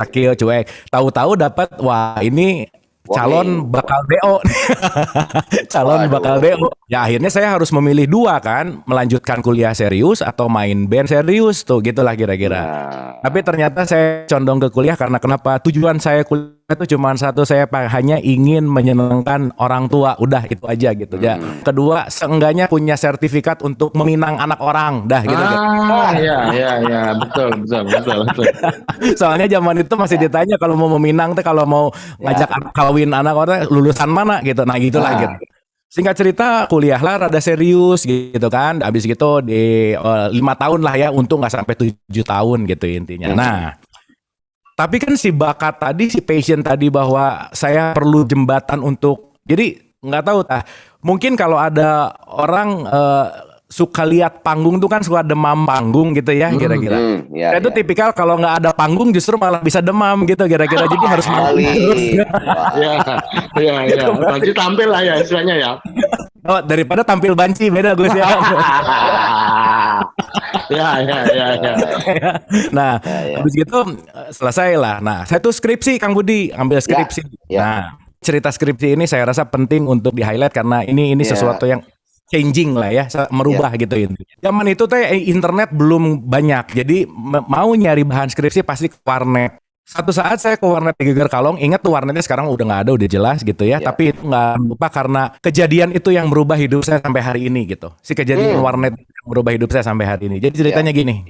kakil cuek. Tahu-tahu dapat wah ini calon bakal DO. Calon bakal DO. Ya akhirnya saya harus memilih dua kan, melanjutkan kuliah serius atau main band serius tuh gitulah kira-kira. Tapi ternyata saya condong ke kuliah karena kenapa? Tujuan saya kuliah itu cuma satu, saya hanya ingin menyenangkan orang tua, udah itu aja gitu ya. Kedua, seenggaknya punya sertifikat untuk meminang anak orang, dah gitu. Iya, betul. Soalnya zaman itu masih ditanya kalau mau meminang tuh kalau mau ngajak kawin anak orang lulusan mana gitu. Nah, gitulah gitu. Singkat cerita kuliahlah rada serius gitu kan. Habis gitu di 5 tahun lah ya, untung nggak sampai 7 tahun gitu intinya. Nah, tapi kan si bakat tadi, si passion tadi bahwa saya perlu jembatan untuk, jadi nggak tahu mungkin kalau ada orang suka lihat panggung tuh kan suka demam panggung gitu ya kira-kira. Saya tuh tipikal kalau nggak ada panggung justru malah bisa demam gitu kira-kira. Jadi harus manggung terus. Iya. Banci tampil lah ya istilahnya ya. Oh, daripada tampil banci beda Gus ya. Ya. Nah, habis gitu selesai lah. Nah, saya tuh skripsi Kang Budi, ambil skripsi. Nah, cerita skripsi ini saya rasa penting untuk di-highlight karena ini sesuatu yang changing lah ya, merubah gitu intinya. Zaman itu teh internet belum banyak. Jadi mau nyari bahan skripsi pasti ke warnet. Satu saat saya ke warnet di Geger Kalong, ingat tuh warnetnya sekarang udah nggak ada, udah jelas gitu ya. Tapi itu nggak lupa karena kejadian itu yang merubah hidup saya sampai hari ini gitu. Si kejadian warnet yang merubah hidup saya sampai hari ini. Jadi ceritanya gini.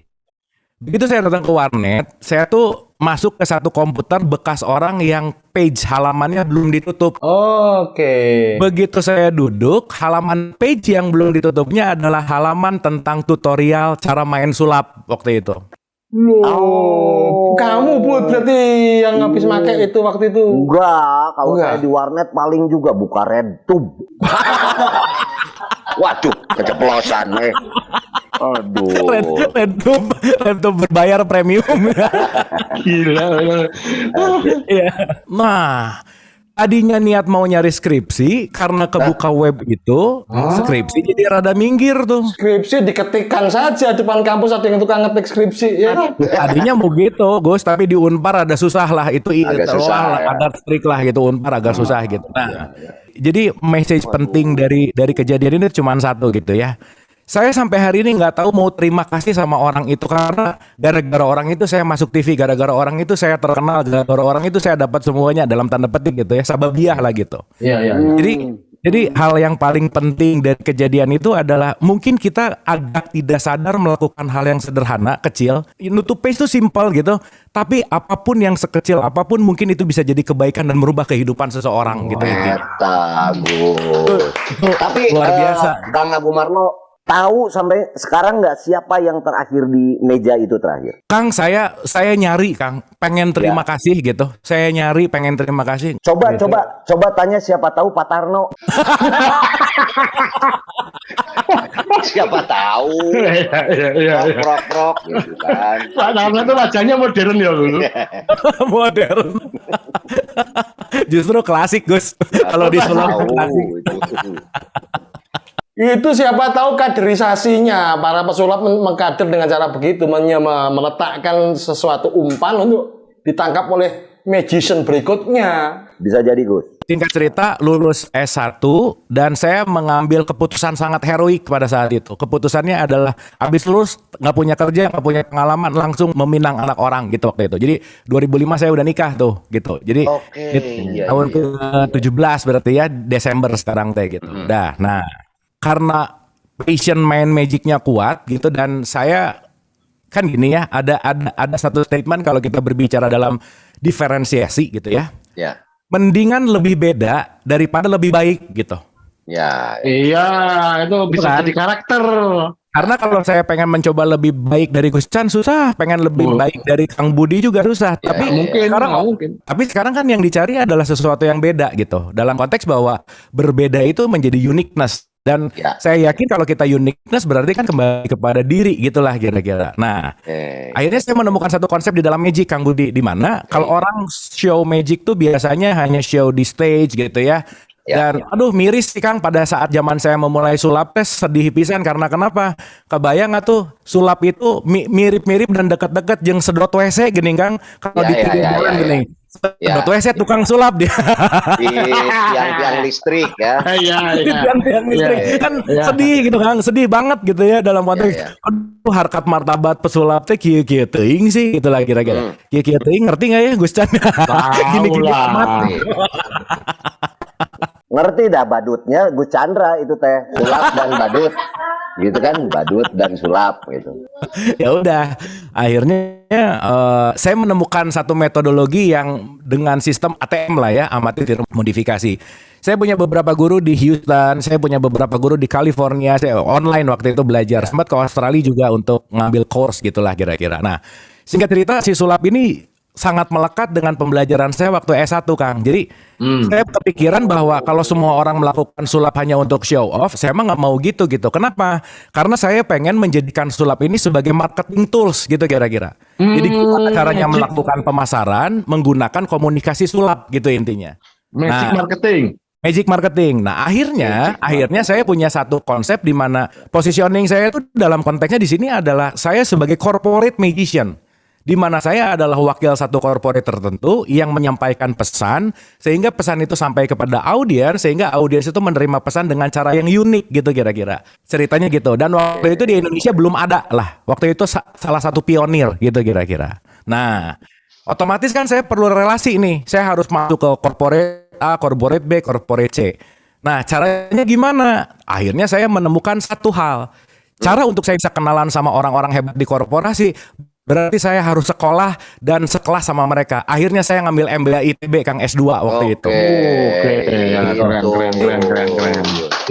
Begitu saya datang ke warnet, saya tuh masuk ke satu komputer bekas orang yang page halamannya belum ditutup. Oke. Begitu saya duduk, halaman page yang belum ditutupnya adalah halaman tentang tutorial cara main sulap waktu itu. Kamu Bud berarti yang habis make itu waktu itu? Enggak, kalau saya di warnet paling juga buka RedTube. Waduh, keceplosan Aduh. RedTube berbayar premium. Gila. Nah, Tadinya niat mau nyari skripsi, karena kebuka web itu, skripsi jadi rada minggir tuh. Skripsi diketikkan saja depan kampus ada yang tukang ngetik skripsi ya. Tadinya mau gitu, Gus, tapi di Unpar ada susah lah. Itu Agak susah, ya. agak strict lah gitu, Unpar agak susah gitu. Nah, jadi message penting dari kejadian ini cuma satu gitu ya. Saya sampai hari ini nggak tahu mau terima kasih sama orang itu, karena gara-gara orang itu saya masuk TV, gara-gara orang itu saya terkenal, gara-gara orang itu saya dapat semuanya dalam tanda petik gitu ya, sababiah lah gitu. Iya. Jadi hal yang paling penting dari kejadian itu adalah mungkin kita agak tidak sadar melakukan hal yang sederhana, kecil. Nutup page itu simple gitu, tapi apapun yang sekecil apapun mungkin itu bisa jadi kebaikan dan merubah kehidupan seseorang gitu ya. Bagus. Tapi Luar biasa. Kang Abu Marlo tahu sampai sekarang nggak siapa yang terakhir di meja itu terakhir? Kang, saya nyari, Kang, pengen terima kasih gitu. Saya nyari pengen terima kasih. Coba tanya siapa tahu Pak Tarno. Siapa tahu. Iya. Prok gitu kan. Pak Tarno itu wajahnya modern ya dulu. Modern. Justru klasik, Gus. Kalau di Solo klasik. Itu siapa tahu kaderisasinya, para pesulap mengkader dengan cara begitu, meletakkan sesuatu umpan untuk ditangkap oleh magician berikutnya. Bisa jadi, Gus. Singkat cerita, lulus S1 dan saya mengambil keputusan sangat heroik pada saat itu. Keputusannya adalah habis lulus nggak punya kerja, nggak punya pengalaman, langsung meminang anak orang gitu waktu itu. Jadi 2005 saya udah nikah tuh gitu. Jadi tahun ke-17 berarti ya, Desember sekarang teh gitu. Nah, karena passion main magicnya kuat gitu, dan saya kan gini ya, ada satu statement kalau kita berbicara dalam diferensiasi gitu ya. Ya. Mendingan lebih beda daripada lebih baik gitu. Ya. Iya, itu bisa Bukan. jadi karakter. Karena kalau saya pengen mencoba lebih baik dari Gus Chan susah, pengen lebih baik dari Kang Budi juga susah. Tapi sekarang kan yang dicari adalah sesuatu yang beda gitu. Dalam konteks bahwa berbeda itu menjadi uniqueness. Dan saya yakin kalau kita uniqueness berarti kan kembali kepada diri gitulah kira-kira. Nah, akhirnya saya menemukan satu konsep di dalam magic, Kang Budi, di mana kalau orang show magic tuh biasanya hanya show di stage gitu ya. Dan aduh miris sih Kang, pada saat zaman saya memulai sulap tes sedih pisan karena kenapa? Kebayang nggak tuh sulap itu mirip-mirip dan dekat-dekat jeung sedot WC gini Kang, kalau di jalan gini. Sedot WC tukang sulap dia. Di tiang-tiang listrik ya. Iya. Tiang listrik kan sedih gitu Kang, sedih banget gitu ya dalam konteks. Aduh, harkat martabat pesulap teh kieu-kieu teuing sih gitu lah kira-kira. Kieu-kieu teuing ngerti enggak ya Gus Chan? Gini-gini amat. Ngerti dah badutnya Gus Chandra itu teh, sulap dan badut. Gitu kan, badut dan sulap gitu. Ya udah, akhirnya saya menemukan satu metodologi yang dengan sistem ATM lah ya, amatir modifikasi. Saya punya beberapa guru di Houston, saya punya beberapa guru di California, saya online waktu itu belajar. Sempat ke Australia juga untuk ngambil course gitulah kira-kira. Nah, singkat cerita si sulap ini sangat melekat dengan pembelajaran saya waktu S1 Kang. Jadi saya kepikiran bahwa kalau semua orang melakukan sulap hanya untuk show off, saya emang nggak mau gitu. Kenapa? Karena saya pengen menjadikan sulap ini sebagai marketing tools gitu kira-kira. Jadi gimana caranya melakukan pemasaran menggunakan komunikasi sulap gitu intinya. Magic marketing. Nah, akhirnya saya punya satu konsep di mana positioning saya itu dalam konteksnya di sini adalah saya sebagai corporate magician. Di mana saya adalah wakil satu corporate tertentu yang menyampaikan pesan sehingga pesan itu sampai kepada audiens sehingga audiens itu menerima pesan dengan cara yang unik gitu kira-kira. Ceritanya gitu. Dan waktu itu di Indonesia belum ada lah. Waktu itu salah satu pionir gitu kira-kira. Nah, otomatis kan saya perlu relasi nih. Saya harus masuk ke corporate A, corporate B, corporate C. Nah, caranya gimana? Akhirnya saya menemukan satu hal. Cara untuk saya bisa kenalan sama orang-orang hebat di korporasi, berarti saya harus sekolah dan sekelas sama mereka. Akhirnya saya ngambil MBA ITB Kang S2 waktu itu. Keren.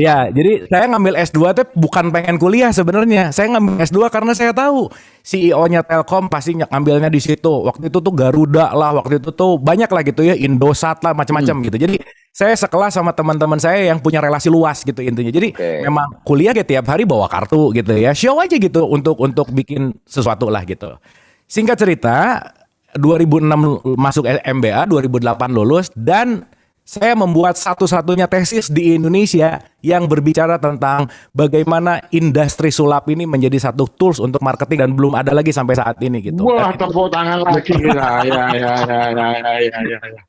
Ya, jadi saya ngambil S2 itu bukan pengen kuliah sebenarnya. Saya ngambil S2 karena saya tahu CEO-nya Telkom pasti ngambilnya di situ. Waktu itu tuh Garuda lah, waktu itu tuh banyak lah gitu ya, Indosat lah macam-macam gitu. Jadi saya sekelas sama teman-teman saya yang punya relasi luas gitu intinya. Jadi memang kuliah gitu tiap hari bawa kartu gitu ya. Show aja gitu untuk bikin sesuatu lah gitu. Singkat cerita, 2006 masuk MBA, 2008 lulus dan Saya membuat satu-satunya tesis di Indonesia yang berbicara tentang bagaimana industri sulap ini menjadi satu tools untuk marketing dan belum ada lagi sampai saat ini gitu. Wah, tepuk tangan lagi kita. Ya.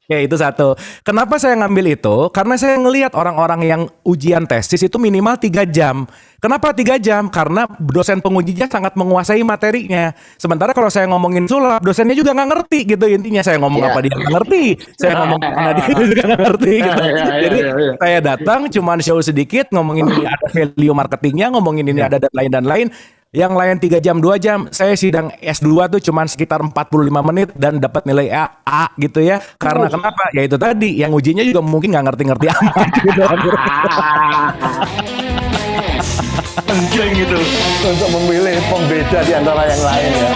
Ya itu satu. Kenapa saya ngambil itu? Karena saya ngelihat orang-orang yang ujian tesis itu minimal 3 jam. Kenapa 3 jam? Karena dosen pengujinya sangat menguasai materinya. Sementara kalau saya ngomongin sulap, dosennya juga nggak ngerti gitu intinya. Saya ngomong apa dia nggak ngerti. Saya ngomong apa dia juga nggak ngerti. Gitu. Jadi saya datang cuman show sedikit, ngomongin ini ada value marketingnya, ngomongin ini ada lain dan lain. Yang lain 3 jam 2 jam, saya sidang S2 tuh cuman sekitar 45 menit dan dapat nilai A gitu ya. Karena kenapa? Ya itu tadi, yang ujinya juga mungkin nggak ngerti-ngerti amat gitu. Penting itu. Untuk memilih pembeda di antara yang lain ya.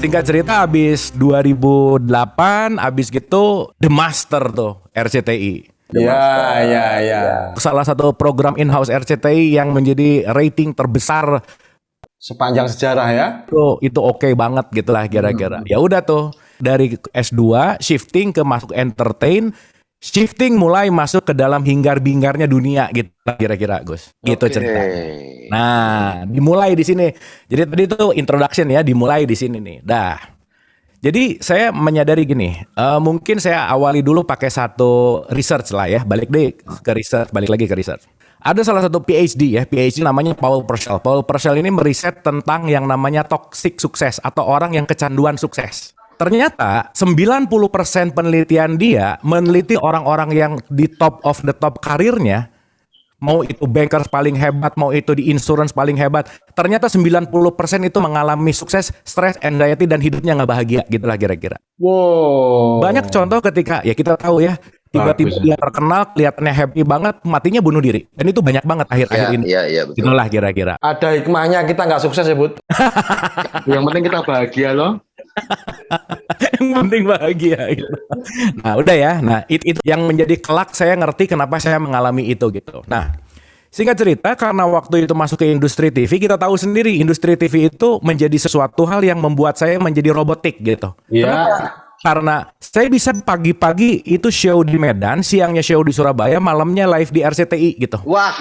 Singkat cerita habis 2008, habis gitu The Master tuh RCTI. Ya. Salah satu program in-house RCTI yang menjadi rating terbesar Sepanjang sejarah ya. itu oke banget gitu lah kira-kira. Ya udah tuh dari S2 shifting ke masuk entertain, shifting mulai masuk ke dalam hingar-bingarnya dunia gitu kira-kira Gus. Gitu cerita. Nah, dimulai di sini. Jadi tadi itu introduction ya, dimulai di sini nih. Dah. Jadi saya menyadari gini, mungkin saya awali dulu pakai satu research lah ya, balik lagi ke research. Ada salah satu PhD namanya Paul Purcell. Paul Purcell ini meriset tentang yang namanya toxic sukses atau orang yang kecanduan sukses. Ternyata 90% penelitian dia meneliti orang-orang yang di top of the top karirnya, mau itu bankers paling hebat, mau itu di insurance paling hebat, ternyata 90% itu mengalami sukses, stres, anxiety, dan hidupnya nggak bahagia gitu lah kira-kira. Wow. Banyak contoh ketika, ya kita tahu ya, tiba-tiba dia terkenal, kelihatannya happy banget, matinya bunuh diri. Dan itu banyak banget akhir-akhir ini. Iya, betul. Itulah kira-kira. Ada hikmahnya kita nggak sukses ya, Bud. Yang penting kita bahagia loh. Yang penting bahagia gitu. Nah udah ya. Nah itu yang menjadi kelak saya ngerti kenapa saya mengalami itu gitu. Nah singkat cerita, karena waktu itu masuk ke industri TV, kita tahu sendiri industri TV itu menjadi sesuatu hal yang membuat saya menjadi robotik gitu. Iya. Karena saya bisa pagi-pagi itu show di Medan, siangnya show di Surabaya, malamnya live di RCTI gitu. Wah,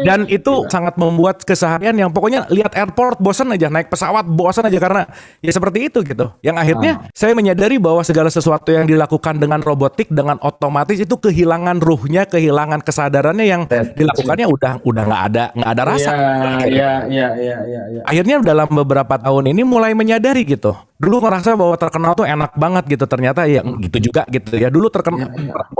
Dan itu sangat membuat keseharian yang pokoknya lihat airport bosan aja, naik pesawat bosan aja karena ya seperti itu gitu. Yang akhirnya saya menyadari bahwa segala sesuatu yang dilakukan dengan robotik, dengan otomatis itu kehilangan ruhnya, kehilangan kesadarannya yang dilakukannya udah nggak ada rasa. Iya. Akhirnya dalam beberapa tahun ini mulai menyadari gitu. Dulu ngerasa bahwa terkenal tuh enak banget gitu, ternyata ya gitu juga gitu ya. Dulu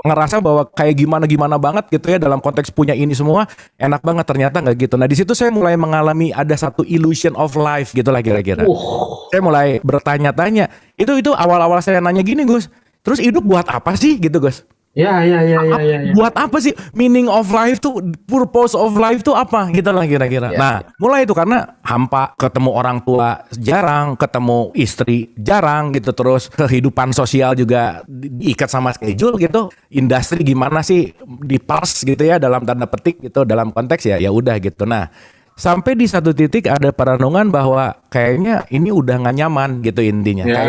ngerasa bahwa kayak gimana banget gitu ya dalam konteks punya ini semua enak banget, ternyata nggak gitu. Nah di situ saya mulai mengalami ada satu illusion of life gitu lah kira-kira. Saya mulai bertanya-tanya. Itu awal-awal saya nanya gini Gus. Terus hidup buat apa sih gitu Gus? Ya. Buat apa sih meaning of life tuh, purpose of life tuh apa gitu lah kira-kira. Nah mulai itu karena hampa, ketemu orang tua jarang, ketemu istri jarang gitu, terus kehidupan sosial juga diikat sama schedule gitu. Industri gimana sih di parse gitu ya dalam tanda petik gitu, dalam konteks ya udah gitu. Nah Sampai di satu titik ada perenungan bahwa kayaknya ini udah nggak nyaman gitu intinya. Ya.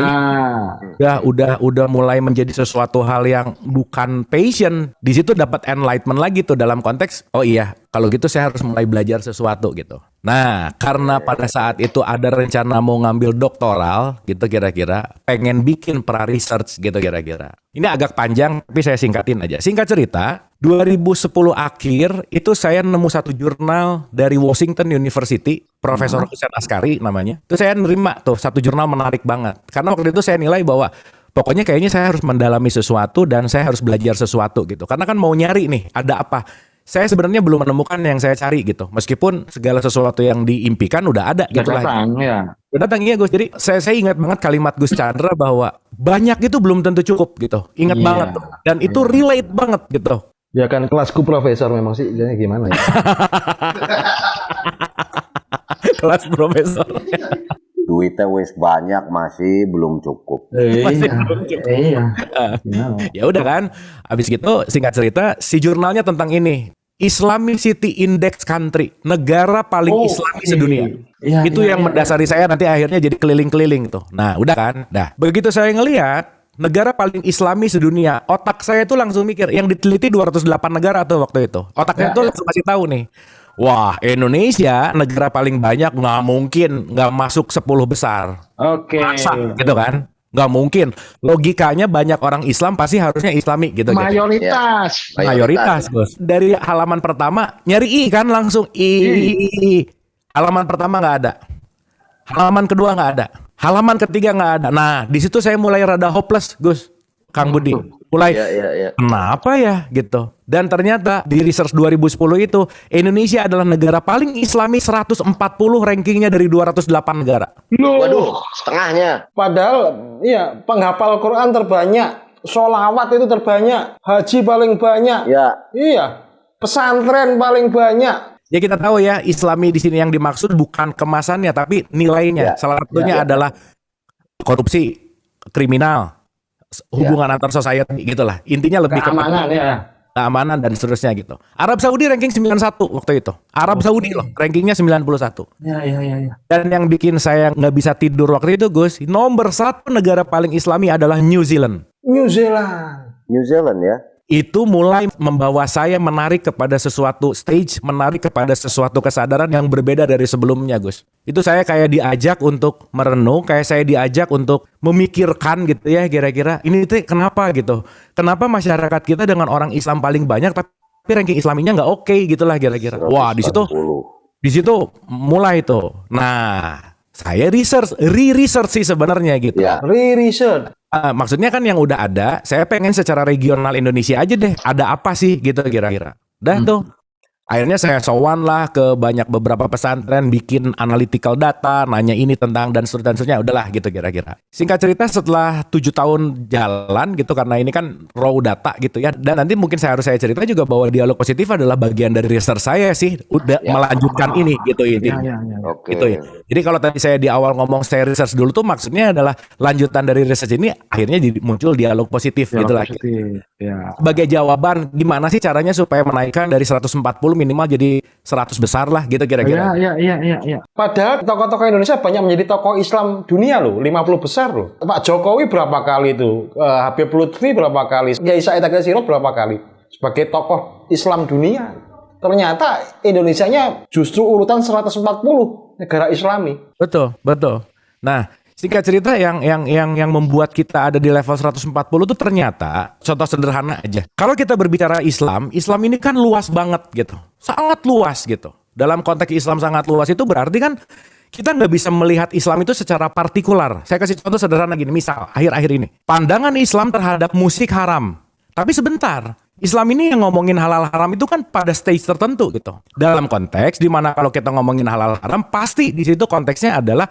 Kayaknya udah mulai menjadi sesuatu hal yang bukan passion. Di situ dapat enlightenment lagi tuh dalam konteks oh iya kalau gitu saya harus mulai belajar sesuatu gitu. Nah karena pada saat itu ada rencana mau ngambil doktoral gitu kira-kira, pengen bikin pra research gitu kira-kira. Ini agak panjang tapi saya singkatin aja. Singkat cerita, 2010 akhir itu saya nemu satu jurnal dari Washington University, Profesor Hussein Askari namanya. Itu saya nerima tuh satu jurnal menarik banget. Karena waktu itu saya nilai bahwa pokoknya kayaknya saya harus mendalami sesuatu dan saya harus belajar sesuatu gitu. Karena kan mau nyari nih, ada apa? Saya sebenarnya belum menemukan yang saya cari gitu. Meskipun segala sesuatu yang diimpikan udah ada gitu lah. Udah datang iya Gus. Jadi saya ingat banget kalimat Gus Chandra bahwa banyak itu belum tentu cukup gitu. Ingat banget tuh. Dan itu relate banget gitu. Ya kan kelasku profesor memang sih jadi gimana ya? Kelas profesor. Duitnya wis banyak masih belum cukup. Iya. Ya udah kan. Habis gitu singkat cerita si jurnalnya tentang ini. Islamicity Index Country, negara paling Islami sedunia. Itu yang mendasari saya nanti akhirnya jadi keliling-keliling tuh. Nah, udah kan? Dah. Begitu saya ngelihat negara paling Islami sedunia, otak saya tuh langsung mikir yang diteliti 208 negara tuh waktu itu. Otaknya tuh langsung kasih tahu nih. Wah, Indonesia negara paling banyak nggak mungkin nggak masuk 10 besar. Oke. Masa gitu kan? Nggak mungkin. Logikanya banyak orang Islam pasti harusnya Islami gitu. Mayoritas. Mayoritas, Bos. Dari halaman pertama nyari I kan langsung I. Halaman pertama nggak ada. Halaman kedua nggak ada. Halaman ketiga nggak ada. Nah, di situ saya mulai rada hopeless, Gus. Kang Budi. Mulai kenapa ya gitu. Dan ternyata di research 2010 itu Indonesia adalah negara paling Islami 140 rankingnya dari 208 negara. Waduh, setengahnya. Padahal iya penghafal Quran terbanyak, sholawat itu terbanyak, haji paling banyak. Iya, pesantren paling banyak. Ya kita tahu ya Islami di sini yang dimaksud bukan kemasannya tapi nilainya. Salah satunya adalah korupsi, kriminal, hubungan antar society gitulah. Intinya lebih keamanan keamanan dan seterusnya gitu. Arab Saudi ranking 91 waktu itu. Arab Saudi loh rankingnya 91. Ya. Dan yang bikin saya nggak bisa tidur waktu itu Gus, nomor 1 negara paling Islami adalah New Zealand. New Zealand ya. Itu mulai membawa saya menarik kepada sesuatu stage, menarik kepada sesuatu kesadaran yang berbeda dari sebelumnya, Gus. Itu saya kayak diajak untuk merenung, kayak saya diajak untuk memikirkan gitu ya, kira-kira ini tuh kenapa gitu. Kenapa masyarakat kita dengan orang Islam paling banyak tapi ranking Islaminya nggak oke gitulah kira-kira. Wah, di situ mulai tuh. Nah, saya re-research sih sebenarnya gitu. Re-research. Maksudnya kan yang udah ada, saya pengen secara regional Indonesia aja deh. Ada apa sih gitu kira-kira. Dah tuh. Akhirnya saya sowan lah ke beberapa pesantren, bikin analytical data, nanya ini tentang dan seterusnya. Udahlah gitu kira-kira. Singkat cerita setelah 7 tahun jalan gitu, karena ini kan raw data gitu ya. Dan nanti mungkin saya cerita juga bahwa dialog positif adalah bagian dari research saya sih. Udah melanjutkan ini gitu intinya. Gitu ya. Jadi kalau tadi saya di awal ngomong saya research dulu tuh maksudnya adalah lanjutan dari research ini akhirnya muncul dialog positif gitu lah. Sebagai jawaban gimana sih caranya supaya menaikkan dari 140 minimal jadi 100 besar lah gitu kira-kira. Iya. Padahal tokoh-tokoh Indonesia banyak menjadi tokoh Islam dunia loh, 50 besar loh. Pak Jokowi berapa kali itu? Habib Lutfi berapa kali? Kiai Said Agil Sirot berapa kali? Sebagai tokoh Islam dunia. Ternyata Indonesianya justru urutan 140 negara Islami. Betul. Nah, singkat cerita yang membuat kita ada di level 140 itu ternyata contoh sederhana aja. Kalau kita berbicara Islam ini kan luas banget gitu. Sangat luas gitu. Dalam konteks Islam sangat luas itu berarti kan kita nggak bisa melihat Islam itu secara partikular. Saya kasih contoh sederhana gini, misal akhir-akhir ini. Pandangan Islam terhadap musik haram. Tapi sebentar, Islam ini yang ngomongin halal haram itu kan pada stage tertentu gitu. Dalam konteks di mana kalau kita ngomongin halal haram pasti di situ konteksnya adalah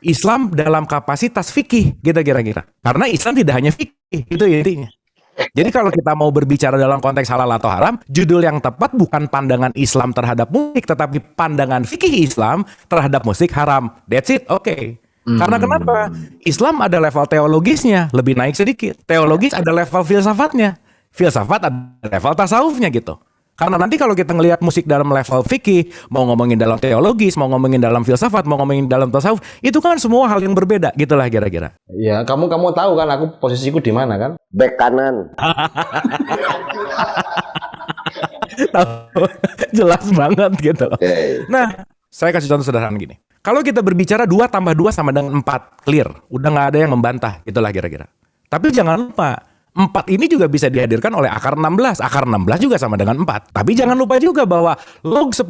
Islam dalam kapasitas fikih gitu kira-kira. Karena Islam tidak hanya fikih, itu intinya. Jadi kalau kita mau berbicara dalam konteks halal atau haram, judul yang tepat bukan pandangan Islam terhadap musik, tetapi pandangan fikih Islam terhadap musik haram. That's it, oke. Karena kenapa? Islam ada level teologisnya, lebih naik sedikit. Teologis ada level filsafatnya. Filsafat ada level tasawufnya gitu. Karena nanti kalau kita ngelihat musik dalam level fikih, mau ngomongin dalam teologis, mau ngomongin dalam filsafat, mau ngomongin dalam tasawuf, itu kan semua hal yang berbeda, gitulah kira-kira. Iya, kamu tahu kan aku posisiku di mana kan? Back kanan. Tahu, jelas banget gitu loh. Oke. Nah, saya kasih contoh sederhana gini. Kalau kita berbicara 2 tambah 2 sama dengan 4, clear. Udah nggak ada yang membantah, gitulah kira-kira. Tapi jangan lupa, 4 ini juga bisa dihadirkan oleh akar 16. Akar 16 juga sama dengan 4. Tapi jangan lupa juga bahwa log 10.000,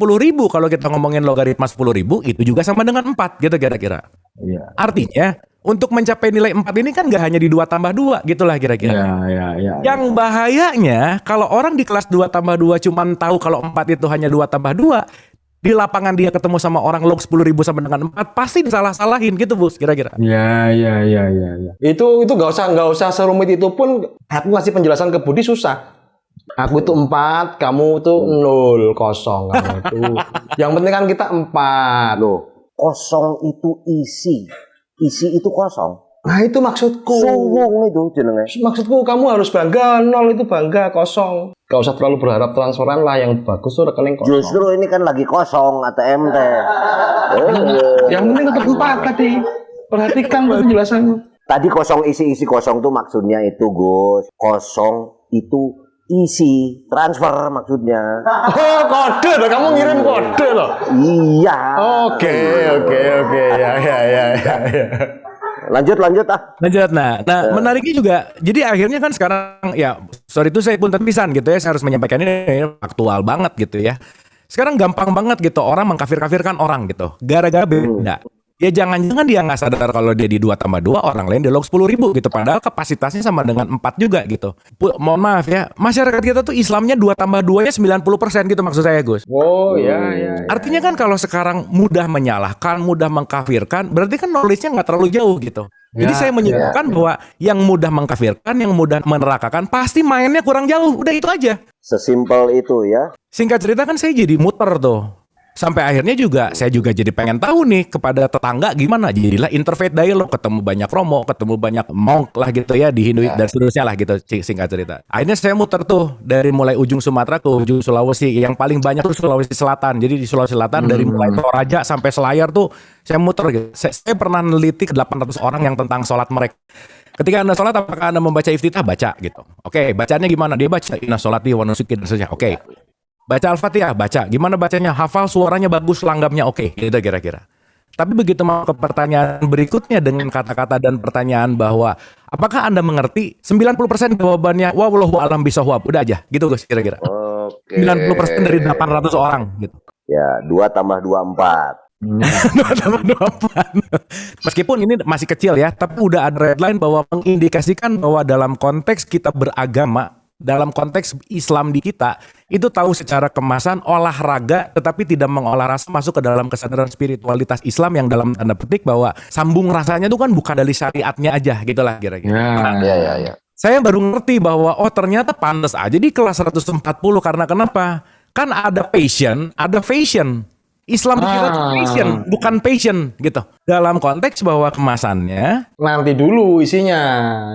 kalau kita ngomongin logaritma 10.000, itu juga sama dengan 4, gitu kira-kira. Iya. Artinya, untuk mencapai nilai 4 ini kan nggak hanya di 2 tambah 2, gitulah kira-kira. Iya. Yang bahayanya, kalau orang di kelas 2 tambah 2 cuman tahu kalau 4 itu hanya 2 tambah 2, di lapangan dia ketemu sama orang log 10.000 sama dengan 4, pasti disalah-salahin gitu, Bos, kira-kira. Iya. Itu nggak usah serumit itu pun aku ngasih penjelasan ke Budi susah. Aku itu 4, kamu itu 0, kosong kamu itu. Yang penting kan kita 4. Loh, kosong itu isi. Isi itu kosong. Nah, itu maksudku. Sungguh itu jenenge. Maksudku kamu harus bangga, 0 itu bangga, kosong. Gak usah terlalu berharap transferan lah, yang bagus tuh rekening kosong. Justru ini kan lagi kosong ATM teh. Yang penting tetap 4 tadi. Perhatikan penjelasannya. Tadi kosong isi kosong tuh maksudnya itu, Gus. Kosong itu isi, transfer maksudnya. Oh, kode loh, kamu ngirim kode loh. Iya. Oke. Ya. Lanjut ah. Lanjut, nah menariknya juga, jadi akhirnya kan sekarang ya, sorry itu saya pun terpisan gitu ya, saya harus menyampaikan ini aktual banget gitu ya. Sekarang gampang banget gitu orang mengkafir-kafirkan orang gitu, gara-gara beda. Ya jangan-jangan dia nggak sadar kalau dia di 2 tambah 2, orang lain di log 10.000 gitu. Padahal kapasitasnya sama dengan 4 juga gitu. Mohon maaf ya, masyarakat kita tuh Islamnya 2 tambah 2-nya 90% gitu maksud saya, Gus. Oh ya. Artinya kan kalau sekarang mudah menyalahkan, mudah mengkafirkan, berarti kan knowledge-nya nggak terlalu jauh gitu. Jadi saya menyimpulkan bahwa yang mudah mengkafirkan, yang mudah menerakakan, pasti mainnya kurang jauh. Udah itu aja. Sesimpel itu ya. Singkat cerita kan saya jadi muter tuh. Sampai akhirnya juga saya juga jadi pengen tahu nih kepada tetangga gimana. Jadilah interfaith dialog, ketemu banyak romo, ketemu banyak monk lah gitu ya di Hindu dan seterusnya lah gitu, singkat cerita. Akhirnya saya muter tuh dari mulai ujung Sumatera ke ujung Sulawesi. Yang paling banyak tuh Sulawesi Selatan. Jadi di Sulawesi Selatan dari mulai Toraja sampai Selayar tuh saya muter gitu. Saya pernah neliti ke 800 orang yang tentang sholat mereka. Ketika Anda sholat, apakah Anda membaca iftitah? Baca gitu. Oke, bacaannya gimana? Dia baca inna sholati wa nusuki dan seterusnya. Oke. Baca Al-Fatihah, baca. Gimana bacanya? Hafal, suaranya bagus, langgamnya oke. Gitu kira-kira. Tapi begitu mau ke pertanyaan berikutnya dengan kata-kata dan pertanyaan bahwa apakah Anda mengerti? 90% jawabannya wallahu a'lam bishawab. Udah aja, gitu Gus kira-kira. Oke. 90% dari 800 orang gitu. Ya, 2 tambah 2 4. 2 tambah 2 4. Meskipun ini masih kecil ya, tapi udah ada redline bahwa mengindikasikan bahwa dalam konteks kita beragama, dalam konteks Islam di kita, itu tahu secara kemasan olahraga tetapi tidak mengolah rasa, masuk ke dalam kesadaran spiritualitas Islam yang dalam tanda petik bahwa sambung rasanya itu kan bukan dari syariatnya aja gitulah kira-kira. Ya. Saya baru ngerti bahwa ternyata pantas aja di kelas 140 karena kenapa? Kan ada passion, ada fashion. Islam kita passion, bukan passion gitu. Dalam konteks bahwa kemasannya nanti dulu isinya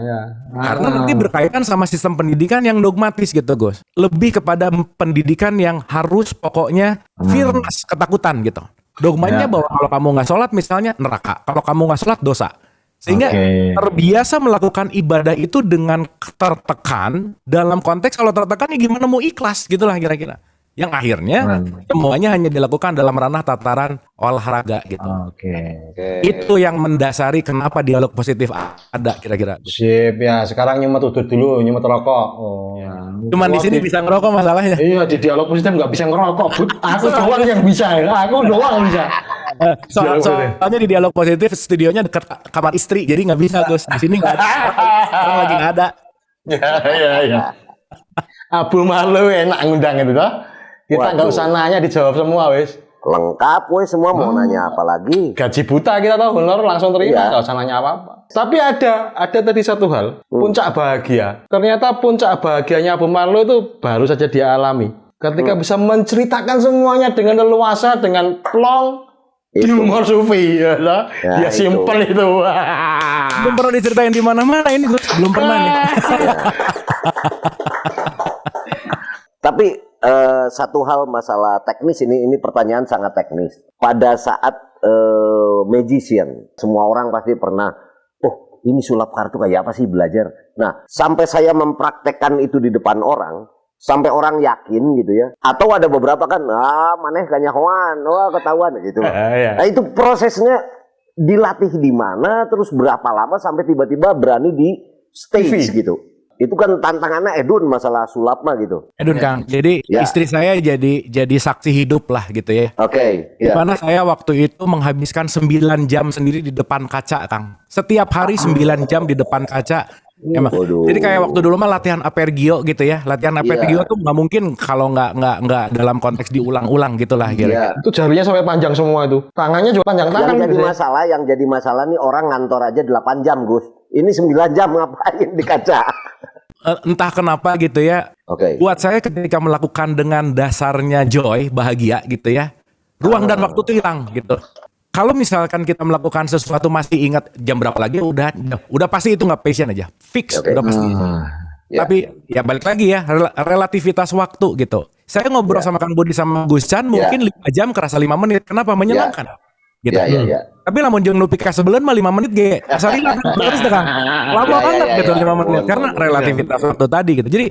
ya. Karena nanti berkaitan sama sistem pendidikan yang dogmatis gitu, Gus. Lebih kepada pendidikan yang harus pokoknya fearless, ketakutan gitu. Dogmanya bahwa kalau kamu nggak sholat misalnya neraka, kalau kamu nggak sholat dosa. Sehingga terbiasa melakukan ibadah itu dengan tertekan, dalam konteks kalau tertekan ya gimana mau ikhlas gitulah kira-kira. Yang akhirnya semuanya hanya dilakukan dalam ranah tataran olahraga gitu. Itu yang mendasari kenapa dialog positif ada kira-kira. Sip ya, sekarang nyumet udut dulu, nyumet rokok. Cuman di sini bisa ngerokok masalahnya. Iya, di dialog positif nggak bisa ngerokok. Aku doang yang bisa, aku doang bisa. Soalnya di dialog positif studionya dekat kamar istri, jadi nggak bisa Gus. Di sini nggak ada, orang lagi nggak ada. Ya. Abu malu enak ngundang itu toh. Kita nggak usah nanya, dijawab semua wis. Lengkap wes semua, mau nanya apa lagi? Gaji buta kita tahu, honor langsung terima, nggak usah nanya apa-apa. Tapi ada tadi satu hal, puncak bahagia. Ternyata puncak bahagianya Abu Marlo itu baru saja dia alami. Ketika bisa menceritakan semuanya dengan leluasa, dengan plong, di humor sufi, ya simpel itu. Belum pernah diceritain di mana-mana ini Gus, belum pernah nih. Tapi satu hal masalah teknis ini pertanyaan sangat teknis. Pada saat magician, semua orang pasti pernah, oh ini sulap kartu kayak apa sih belajar. Nah, sampai saya mempraktekkan itu di depan orang, sampai orang yakin gitu ya. Atau ada beberapa kan, maneh kanyahoan, wah ketahuan gitu. Nah itu prosesnya dilatih di mana, terus berapa lama sampai tiba-tiba berani di stage gitu. Itu kan tantangannya Edun masalah sulap mah gitu. Edun Kang, jadi istri saya jadi saksi hidup lah gitu ya. Oke. Dimana saya waktu itu menghabiskan 9 jam sendiri di depan kaca, Kang. Setiap hari 9 jam di depan kaca. Emang. Jadi kayak waktu dulu mah latihan apergio gitu ya. Latihan apergio tuh nggak mungkin kalau nggak dalam konteks diulang-ulang gitulah kira-kira. Itu jarinya sampai panjang semua itu. Tangannya juga panjang tangan. Yang jadi masalah nih orang ngantor aja 8 jam, Gus. Ini 9 jam ngapain di kaca? Entah kenapa gitu ya. Buat saya ketika melakukan dengan dasarnya joy, bahagia gitu ya. Ruang dan waktu tuh hilang gitu. Kalau misalkan kita melakukan sesuatu masih ingat jam berapa lagi, udah pasti itu nggak passion aja, fix udah pasti. Tapi ya balik lagi ya, relativitas waktu gitu. Saya ngobrol sama Kang Budi sama Gus Chan mungkin 5 jam kerasa 5 menit. Kenapa? Menyenangkan. Gitu. Tapi lamun jeung nu pika sebelen mah 5 menit ge. Asari terus Kang. Lama banget gitu 5 menit karena relativitas waktu tadi gitu. Jadi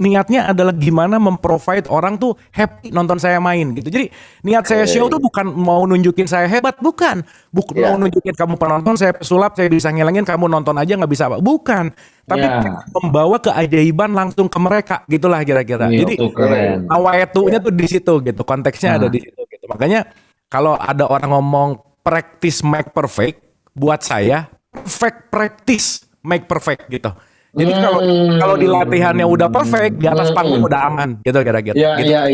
niatnya adalah gimana memprovide orang tuh happy nonton saya main gitu. Jadi niat saya show tuh bukan mau nunjukin saya hebat, bukan. Mau nunjukin kamu penonton saya pesulap, saya bisa ngilangin, kamu nonton aja nggak bisa apa. Bukan. Tapi membawa keajaiban langsung ke mereka gitulah kira-kira. Jadi awaetunya tuh di situ gitu. Konteksnya ada di situ gitu. Makanya kalau ada orang ngomong practice make perfect, buat saya perfect practice make perfect gitu. Jadi kalau di latihannya udah perfect, di atas panggung udah aman gitu kira-kira. Iya.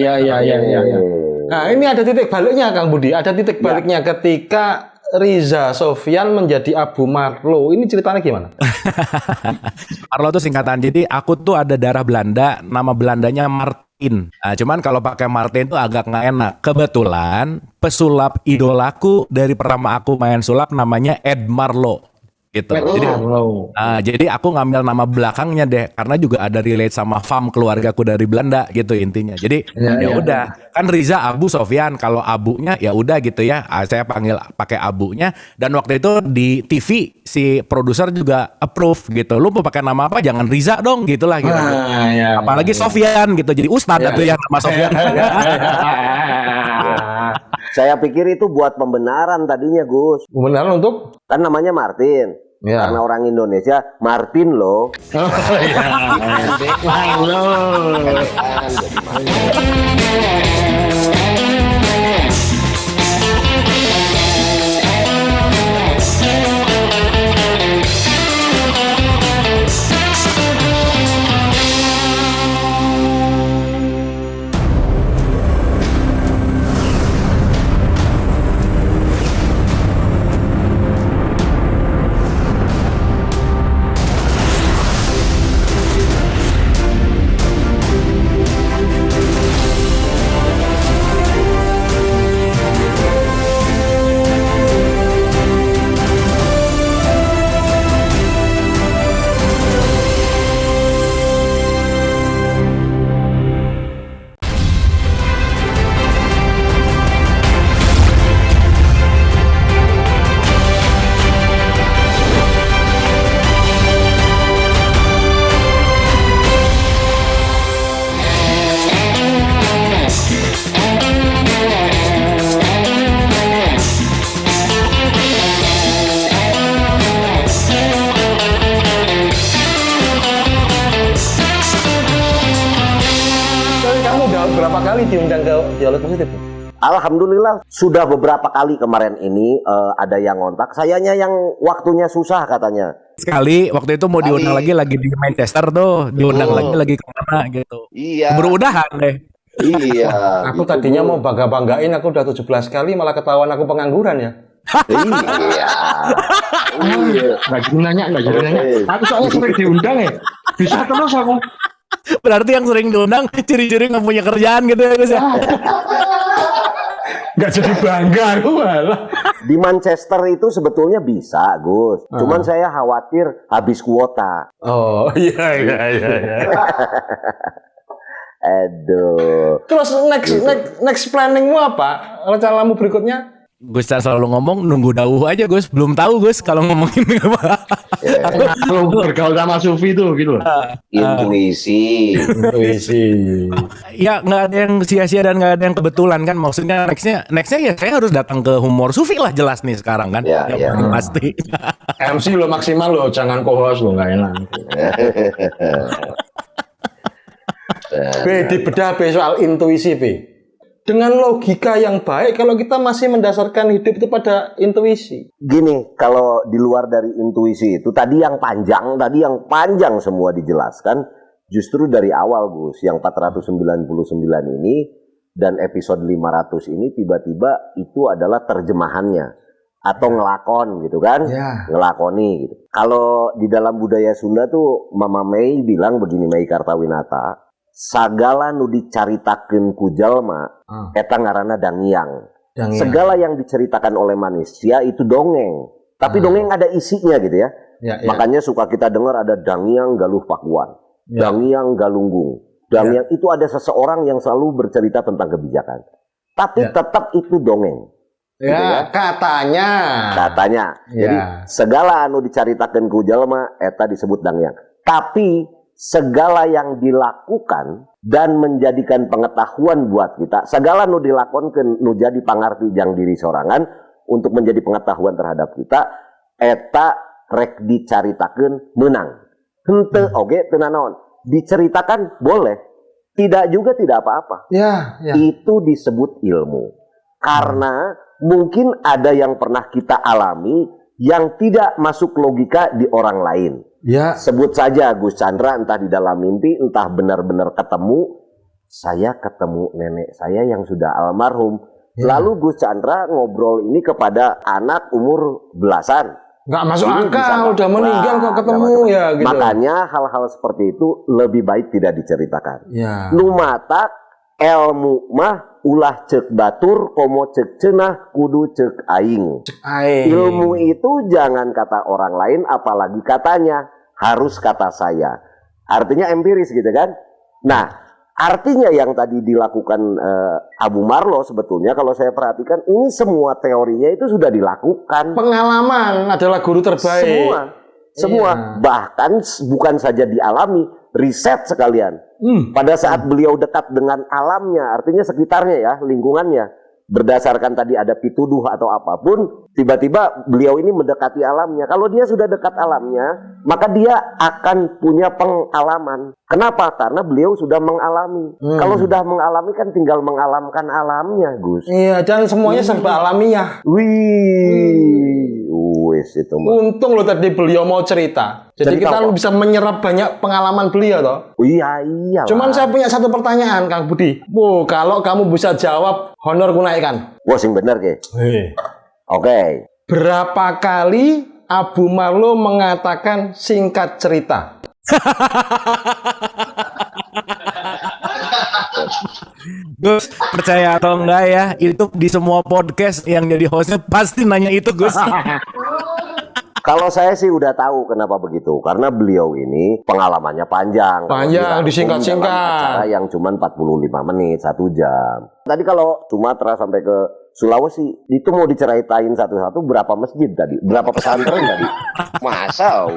Nah, ini ada titik baliknya Kang Budi. Ada titik baliknya ketika Riza Sofyan menjadi Abu Marlo. Ini ceritanya gimana? Marlo itu singkatan. Jadi aku tuh ada darah Belanda, nama Belandanya Martin. Nah, cuman kalau pakai Martin tuh agak nggak enak. Kebetulan pesulap idolaku dari pertama aku main sulap namanya Ed Marlo. Gitu. Jadi aku ngambil nama belakangnya deh karena juga ada relate sama fam keluargaku dari Belanda gitu intinya. Jadi ya udah kan Riza Abu Sofyan, kalau abunya ya udah gitu ya. Saya panggil pakai abunya dan waktu itu di TV si produser juga approve gitu. Lu mau pakai nama apa? Jangan Riza dong gitulah gitu. Apalagi Sofyan gitu. Jadi Ustadz tuh yang nama Sofyan. Saya pikir itu buat pembenaran tadinya, Gus. Pembenaran untuk? Kan namanya Martin. Karena orang Indonesia, Martin loh. Berapa kali diundang ke Dialog Positif? Alhamdulillah sudah beberapa kali kemarin ini ada yang ngontak. Sayanya yang waktunya susah katanya. Sekali waktu itu mau diundang lagi di Manchester tuh, diundang lagi kemana gitu. Iya. Berudahan deh. Iya. Aku tadinya mau banggain aku udah 17 kali malah ketahuan aku pengangguran ya. Iya. Nggak jadi nanya. Aku soalnya sering diundang ya. Bisa terus aku. Berarti yang sering diundang ciri-ciri nggak punya kerjaan gitu ya Gus ya. Nggak jadi bangga aku malah. Di Manchester itu sebetulnya bisa, Gus. Cuman saya khawatir habis kuota. Oh, iya. Aduh. Terus next planningmu apa? Rencanamu berikutnya? Gus selalu ngomong nunggu dawuh aja Gus. Belum tahu Gus kalau ngomongin apa. Kalau bergaul sama Sufi tuh gitu. Intuisi. Ya nggak ada yang sia-sia dan nggak ada yang kebetulan kan. Maksudnya nextnya ya saya harus datang ke humor Sufi lah jelas nih sekarang kan. Ya, Yang ya. paling pasti. MC lo maksimal lo, jangan co-host lo, nggak enak. B, dibedah B soal intuisi B. Dengan logika yang baik, kalau kita masih mendasarkan hidup itu pada intuisi. Gini, kalau di luar dari intuisi itu tadi yang panjang semua dijelaskan, justru dari awal Gus, yang 499 ini dan episode 500 ini tiba-tiba itu adalah terjemahannya atau ngelakon gitu kan, ngelakoni gitu. Kalau di dalam budaya Sunda tuh Mama Mei bilang begini, Mei Kartawinata, sagala nu dicaritakeun ku jalma eta ngaranna dangiang. Segala yang diceritakan oleh manusia itu dongeng. Tapi dongeng ada isinya gitu ya. Makanya suka kita dengar ada dangiang galuh pakuan, dangiang galunggung. Dangiang itu ada seseorang yang selalu bercerita tentang kebijakan. Tapi tetap itu dongeng. Gitu ya. Katanya. Jadi segala anu dicaritakeun ku jalma eta disebut dangiang. Tapi segala yang dilakukan dan menjadikan pengetahuan buat kita, segala nu dilakonkeun nu jadi pangarti jang diri sorangan untuk menjadi pengetahuan terhadap kita, eta rek dicaritakeun meunang. Henteu oge teu nanaon. Diceritakan boleh, tidak juga tidak apa-apa. Itu disebut ilmu. Karena mungkin ada yang pernah kita alami yang tidak masuk logika di orang lain. Sebut saja Gus Chandra, entah di dalam mimpi, entah benar-benar ketemu. Saya ketemu nenek saya yang sudah almarhum. Lalu Gus Chandra ngobrol ini kepada anak umur belasan. Nggak masuk akal, udah meninggal kok ketemu ya gitu. Makanya hal-hal seperti itu lebih baik tidak diceritakan. Lumatak ilmu mah ulah cek batur komo cek cenah kudu cek aing. Ilmu itu jangan kata orang lain apalagi katanya, harus kata saya. Artinya empiris gitu kan. Nah, artinya yang tadi dilakukan Abu Marlo sebetulnya kalau saya perhatikan ini semua teorinya itu sudah dilakukan. Pengalaman adalah guru terbaik. Semua. Bahkan bukan saja dialami, riset sekalian. Pada saat beliau dekat dengan alamnya, artinya sekitarnya ya, lingkungannya, berdasarkan tadi ada pituduh atau apapun, tiba-tiba beliau ini mendekati alamnya. Kalau dia sudah dekat alamnya, maka dia akan punya pengalaman. Kenapa? Karena beliau sudah mengalami. Kalau sudah mengalami kan tinggal mengalamkan alamnya, Gus. Iya, dan semuanya serba alamiah. Itu mah. Untung loh tadi beliau mau cerita. Jadi kita bisa menyerap banyak pengalaman beliau toh. Iya. Cuman saya punya satu pertanyaan Kang Budi. Kalau kamu bisa jawab, honor ku naikkan. Wah, sing bener ke? Oke. Berapa kali Abu Marlo mengatakan singkat cerita? Gus, percaya atau enggak ya, itu di semua podcast yang jadi hostnya pasti nanya itu Gus. Kalau saya sih udah tahu kenapa begitu. Karena beliau ini pengalamannya panjang. Disingkat-singkat. Acara yang cuma 45 menit, 1 jam. Tadi kalau Sumatera sampai ke Sulawesi, itu mau diceritain satu-satu berapa masjid tadi? Berapa pesantren tadi? Masa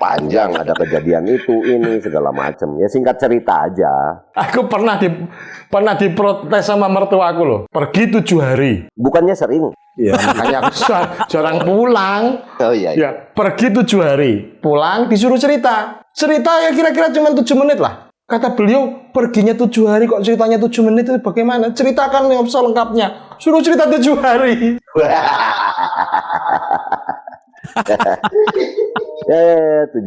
panjang ada kejadian itu, ini, segala macam. Ya singkat cerita aja. Aku pernah diprotes sama mertua aku loh. Pergi 7 hari. Bukannya sering. Ya, makanya jarang pulang. Oh iya. Ya, pergi 7 hari. Pulang disuruh cerita. Cerita ya kira-kira cuma 7 menit lah. Kata beliau, perginya 7 hari kok ceritanya 7 menit itu bagaimana? Ceritakan yang selengkapnya. Suruh cerita 7 hari. 7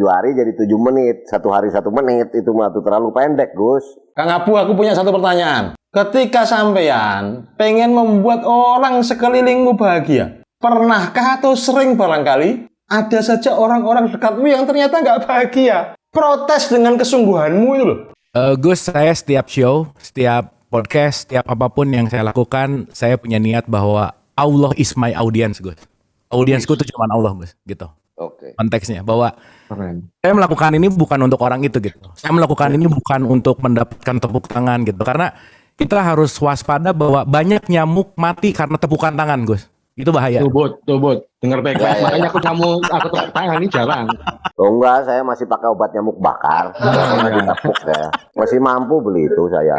hari jadi 7 menit. 1 hari 1 menit. Itu mah tuh terlalu pendek, Gus. Kang Abu, aku punya satu pertanyaan. Ketika sampean pengen membuat orang sekelilingmu bahagia, pernahkah atau sering barangkali ada saja orang-orang dekatmu yang ternyata nggak bahagia? Protes dengan kesungguhanmu itu loh. Gus, saya setiap show, setiap podcast, setiap apapun yang saya lakukan, saya punya niat bahwa Allah is my audience, Gus. Audiensku itu cuma Allah, Gus, gitu. Oke. konteksnya bahwa Keren. saya melakukan ini bukan untuk orang itu gitu. Saya melakukan ini bukan untuk mendapatkan tepuk tangan gitu. Karena kita harus waspada bahwa banyak nyamuk mati karena tepukan tangan, Gus. Itu bahaya. Tubut. Dengar baik-baik. Makanya aku tepuk tangan ini jarang. Oh enggak, saya masih pakai obat nyamuk bakar. Karena ditepuk saya. Masih mampu beli itu saya.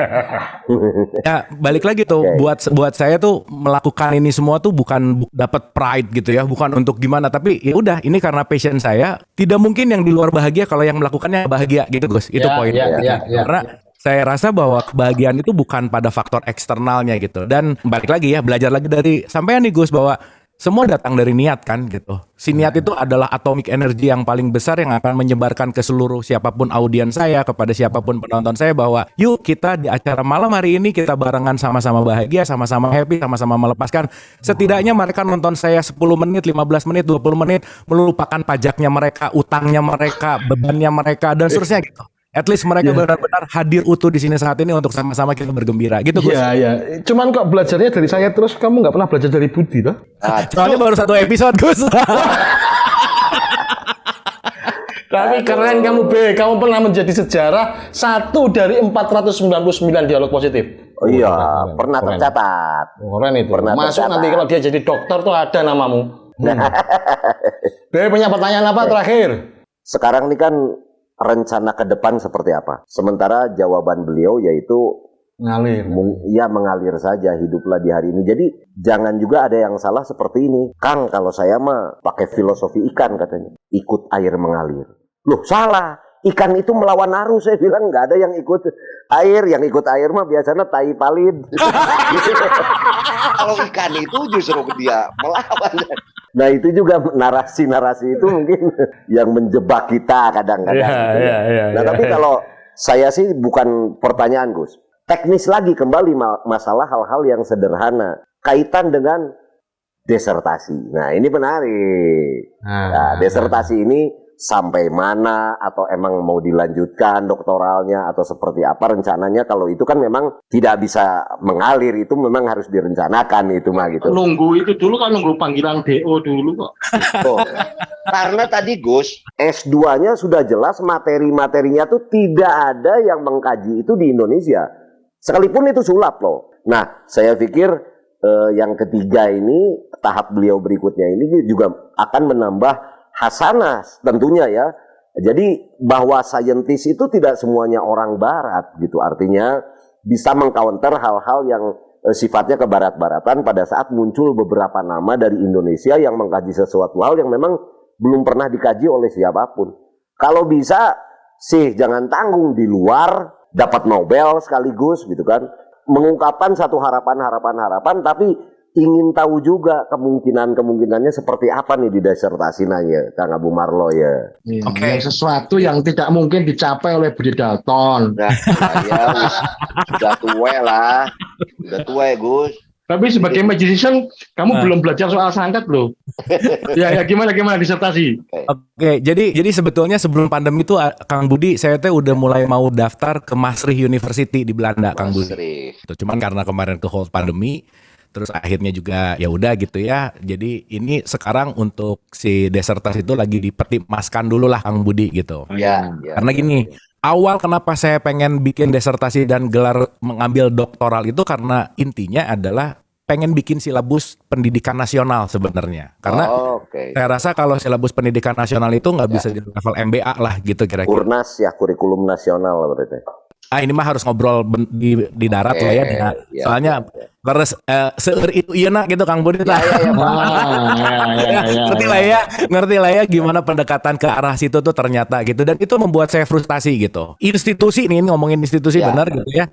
Ya, balik lagi tuh buat saya tuh melakukan ini semua tuh bukan dapat pride gitu ya, bukan untuk gimana, tapi ya udah ini karena passion saya. Tidak mungkin yang di luar bahagia kalau yang melakukannya bahagia gitu, Gus. Itu poinnya. Karena saya rasa bahwa kebahagiaan itu bukan pada faktor eksternalnya gitu. Dan balik lagi ya, belajar lagi dari sampean nih Gus bahwa semua datang dari niat kan gitu. Si niat itu adalah atomic energy yang paling besar yang akan menyebarkan ke seluruh siapapun audiens saya, kepada siapapun penonton saya bahwa yuk kita di acara malam hari ini kita barengan sama-sama bahagia, sama-sama happy, sama-sama melepaskan. Setidaknya mereka nonton saya 10 menit, 15 menit, 20 menit melupakan pajaknya mereka, utangnya mereka, bebannya mereka dan seterusnya gitu. At least mereka benar-benar hadir utuh di sini saat ini untuk sama-sama kita bergembira gitu Gus. Iya. Cuman kok belajarnya dari saya terus, kamu nggak pernah belajar dari Budi toh? Soalnya baru 1 episode Gus. Tapi keren kamu B, kamu pernah menjadi sejarah 1 dari 499 dialog positif. Oh iya, pernah tercatat. Keren itu. Pernah Masuk tercatat. nanti kalau dia jadi dokter tuh ada namamu. B punya pertanyaan apa terakhir? Sekarang ini kan rencana ke depan seperti apa? Sementara jawaban beliau yaitu Ngalir. mengalir saja, hiduplah di hari ini. Jadi jangan juga ada yang salah seperti ini. Kang, kalau saya mah pakai filosofi ikan katanya. Ikut air mengalir. Loh, salah. Ikan itu melawan arus. Saya bilang nggak ada yang ikut air. Yang ikut air mah biasanya tai palid. Kalau ikan itu justru dia melawan. Nah itu juga narasi-narasi itu mungkin yang menjebak kita kadang-kadang. Nah tapi kalau saya sih bukan pertanyaan Gus. Teknis lagi kembali masalah hal-hal yang sederhana. Kaitan dengan desertasi. Nah ini menarik. Nah, desertasi ini sampai mana atau emang mau dilanjutkan doktoralnya atau seperti apa rencananya? Kalau itu kan memang tidak bisa mengalir, itu memang harus direncanakan itu mah gitu. Nunggu itu dulu kan, nunggu panggilan DO dulu kok. Oh, Karena tadi Gus, S2-nya sudah jelas materi-materinya tuh tidak ada yang mengkaji itu di Indonesia. Sekalipun itu sulap loh. Nah, saya pikir yang ketiga ini, tahap beliau berikutnya ini juga akan menambah hasanah tentunya ya. Jadi bahwa saintis itu tidak semuanya orang barat gitu. Artinya bisa mengcounter hal-hal yang sifatnya kebarat-baratan pada saat muncul beberapa nama dari Indonesia yang mengkaji sesuatu hal yang memang belum pernah dikaji oleh siapapun. Kalau bisa sih jangan tanggung di luar, dapat Nobel sekaligus gitu kan. Mengungkapkan satu harapan tapi ingin tahu juga kemungkinannya seperti apa nih di disertasi nanya Kang Abu Marlo ya. Oke. Sesuatu yang tidak mungkin dicapai oleh Budi Dalton. nah, saya sudah tua lah. Sudah tua ya Gus. Tapi sebagai magician, kamu belum belajar soal santet loh. ya gimana disertasi? Oke, jadi sebetulnya sebelum pandemi itu Kang Budi saya tuh udah mulai mau daftar ke Maastricht University di Belanda, Kang Budi. Cuman karena kemarin ke hold pandemi, terus akhirnya juga ya udah gitu ya. Jadi ini sekarang untuk si desertasi itu lagi dipetimaskan dulu lah Kang Budi gitu. Ya. Karena gini, awal kenapa saya pengen bikin desertasi dan gelar mengambil doktoral itu karena intinya adalah pengen bikin silabus pendidikan nasional sebenarnya. Karena saya rasa kalau silabus pendidikan nasional itu nggak bisa di level MBA lah gitu kira-kira. Kurnas ya, kurikulum nasional berarti. Ini mah harus ngobrol di darat lah ya. Soalnya terus seueur itu iya nak gitu Kang Budi. Ngerti lah ya gimana pendekatan ke arah situ tuh ternyata gitu. Dan itu membuat saya frustasi gitu. Institusi nih ngomongin institusi benar gitu ya.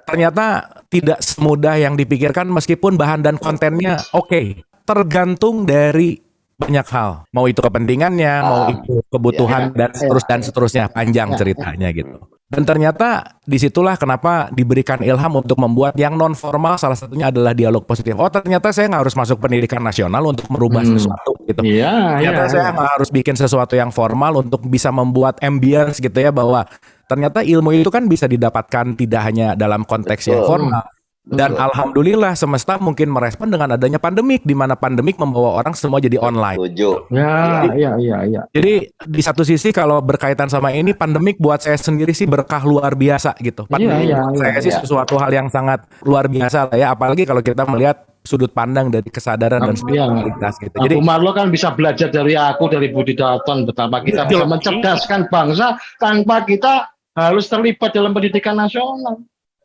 Ternyata tidak semudah yang dipikirkan meskipun bahan dan kontennya oke. Tergantung dari banyak hal. Mau itu kepentingannya, mau itu kebutuhan dan seterusnya panjang ceritanya gitu. Dan ternyata disitulah kenapa diberikan ilham untuk membuat yang non formal, salah satunya adalah dialog positif. Oh ternyata saya nggak harus masuk pendidikan nasional untuk merubah sesuatu gitu. Ternyata saya nggak harus bikin sesuatu yang formal untuk bisa membuat ambience gitu ya, bahwa ternyata ilmu itu kan bisa didapatkan tidak hanya dalam konteks yang formal, Dan alhamdulillah semesta mungkin merespon dengan adanya pandemik, di mana pandemik membawa orang semua jadi online. Setuju. Ya. Jadi di satu sisi kalau berkaitan sama ini, pandemik buat saya sendiri sih berkah luar biasa gitu. Pandemik buat saya sih sesuatu hal yang sangat luar biasa lah ya, apalagi kalau kita melihat sudut pandang dari kesadaran dan spiritualitas gitu. Jadi Abu Marlo kan bisa belajar dari aku, dari Budi Dalton, betapa kita bisa mencerdaskan bangsa tanpa kita harus terlibat dalam pendidikan nasional.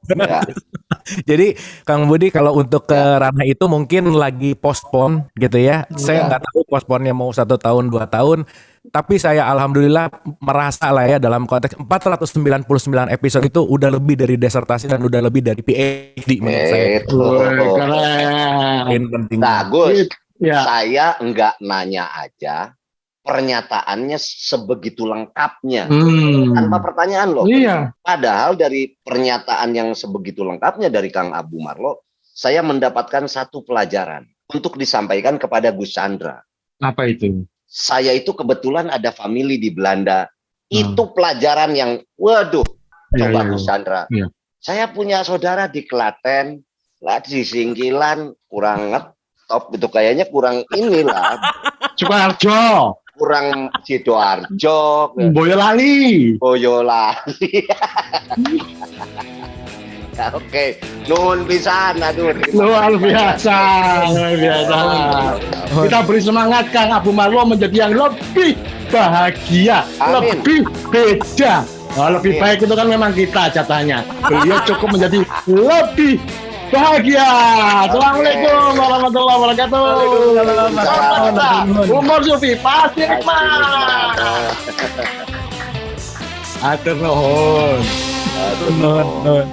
Ya. Jadi Kang Budi kalau untuk ke ranah itu mungkin lagi postpone gitu ya. Saya nggak tahu postponnya mau 1 tahun 2 tahun. Tapi saya alhamdulillah merasa lah ya dalam konteks 499 episode itu udah lebih dari disertasi dan udah lebih dari PhD menurut saya. Keren. Penting. Bagus. Ya. Saya enggak nanya aja, pernyataannya sebegitu lengkapnya. Tanpa pertanyaan loh. Iya. Padahal dari pernyataan yang sebegitu lengkapnya dari Kang Abu Marlo, saya mendapatkan satu pelajaran untuk disampaikan kepada Gus Chandra. Apa itu? Saya itu kebetulan ada family di Belanda. Itu pelajaran yang, waduh, coba Gus Chandra. Iya. Saya punya saudara di Klaten, lah di Singkilan, kurang ngetop gitu. Kayaknya kurang inilah, Sukoharjo, kurang Sidoarjo, Boyolali. Boyolali. Oke, nuhun pisan, aduh. Luar biasa, luar biasa. Kita beri semangat Kang Abu Marlo menjadi yang lebih bahagia, Amin. lebih beda. Lebih baik itu kan memang kita jatahnya. Beliau cukup menjadi lebih bahagia. Assalamualaikum warahmatullahi wabarakatuh. Umur Sufi pasti nikmat. Atur nuhun. Nuhun.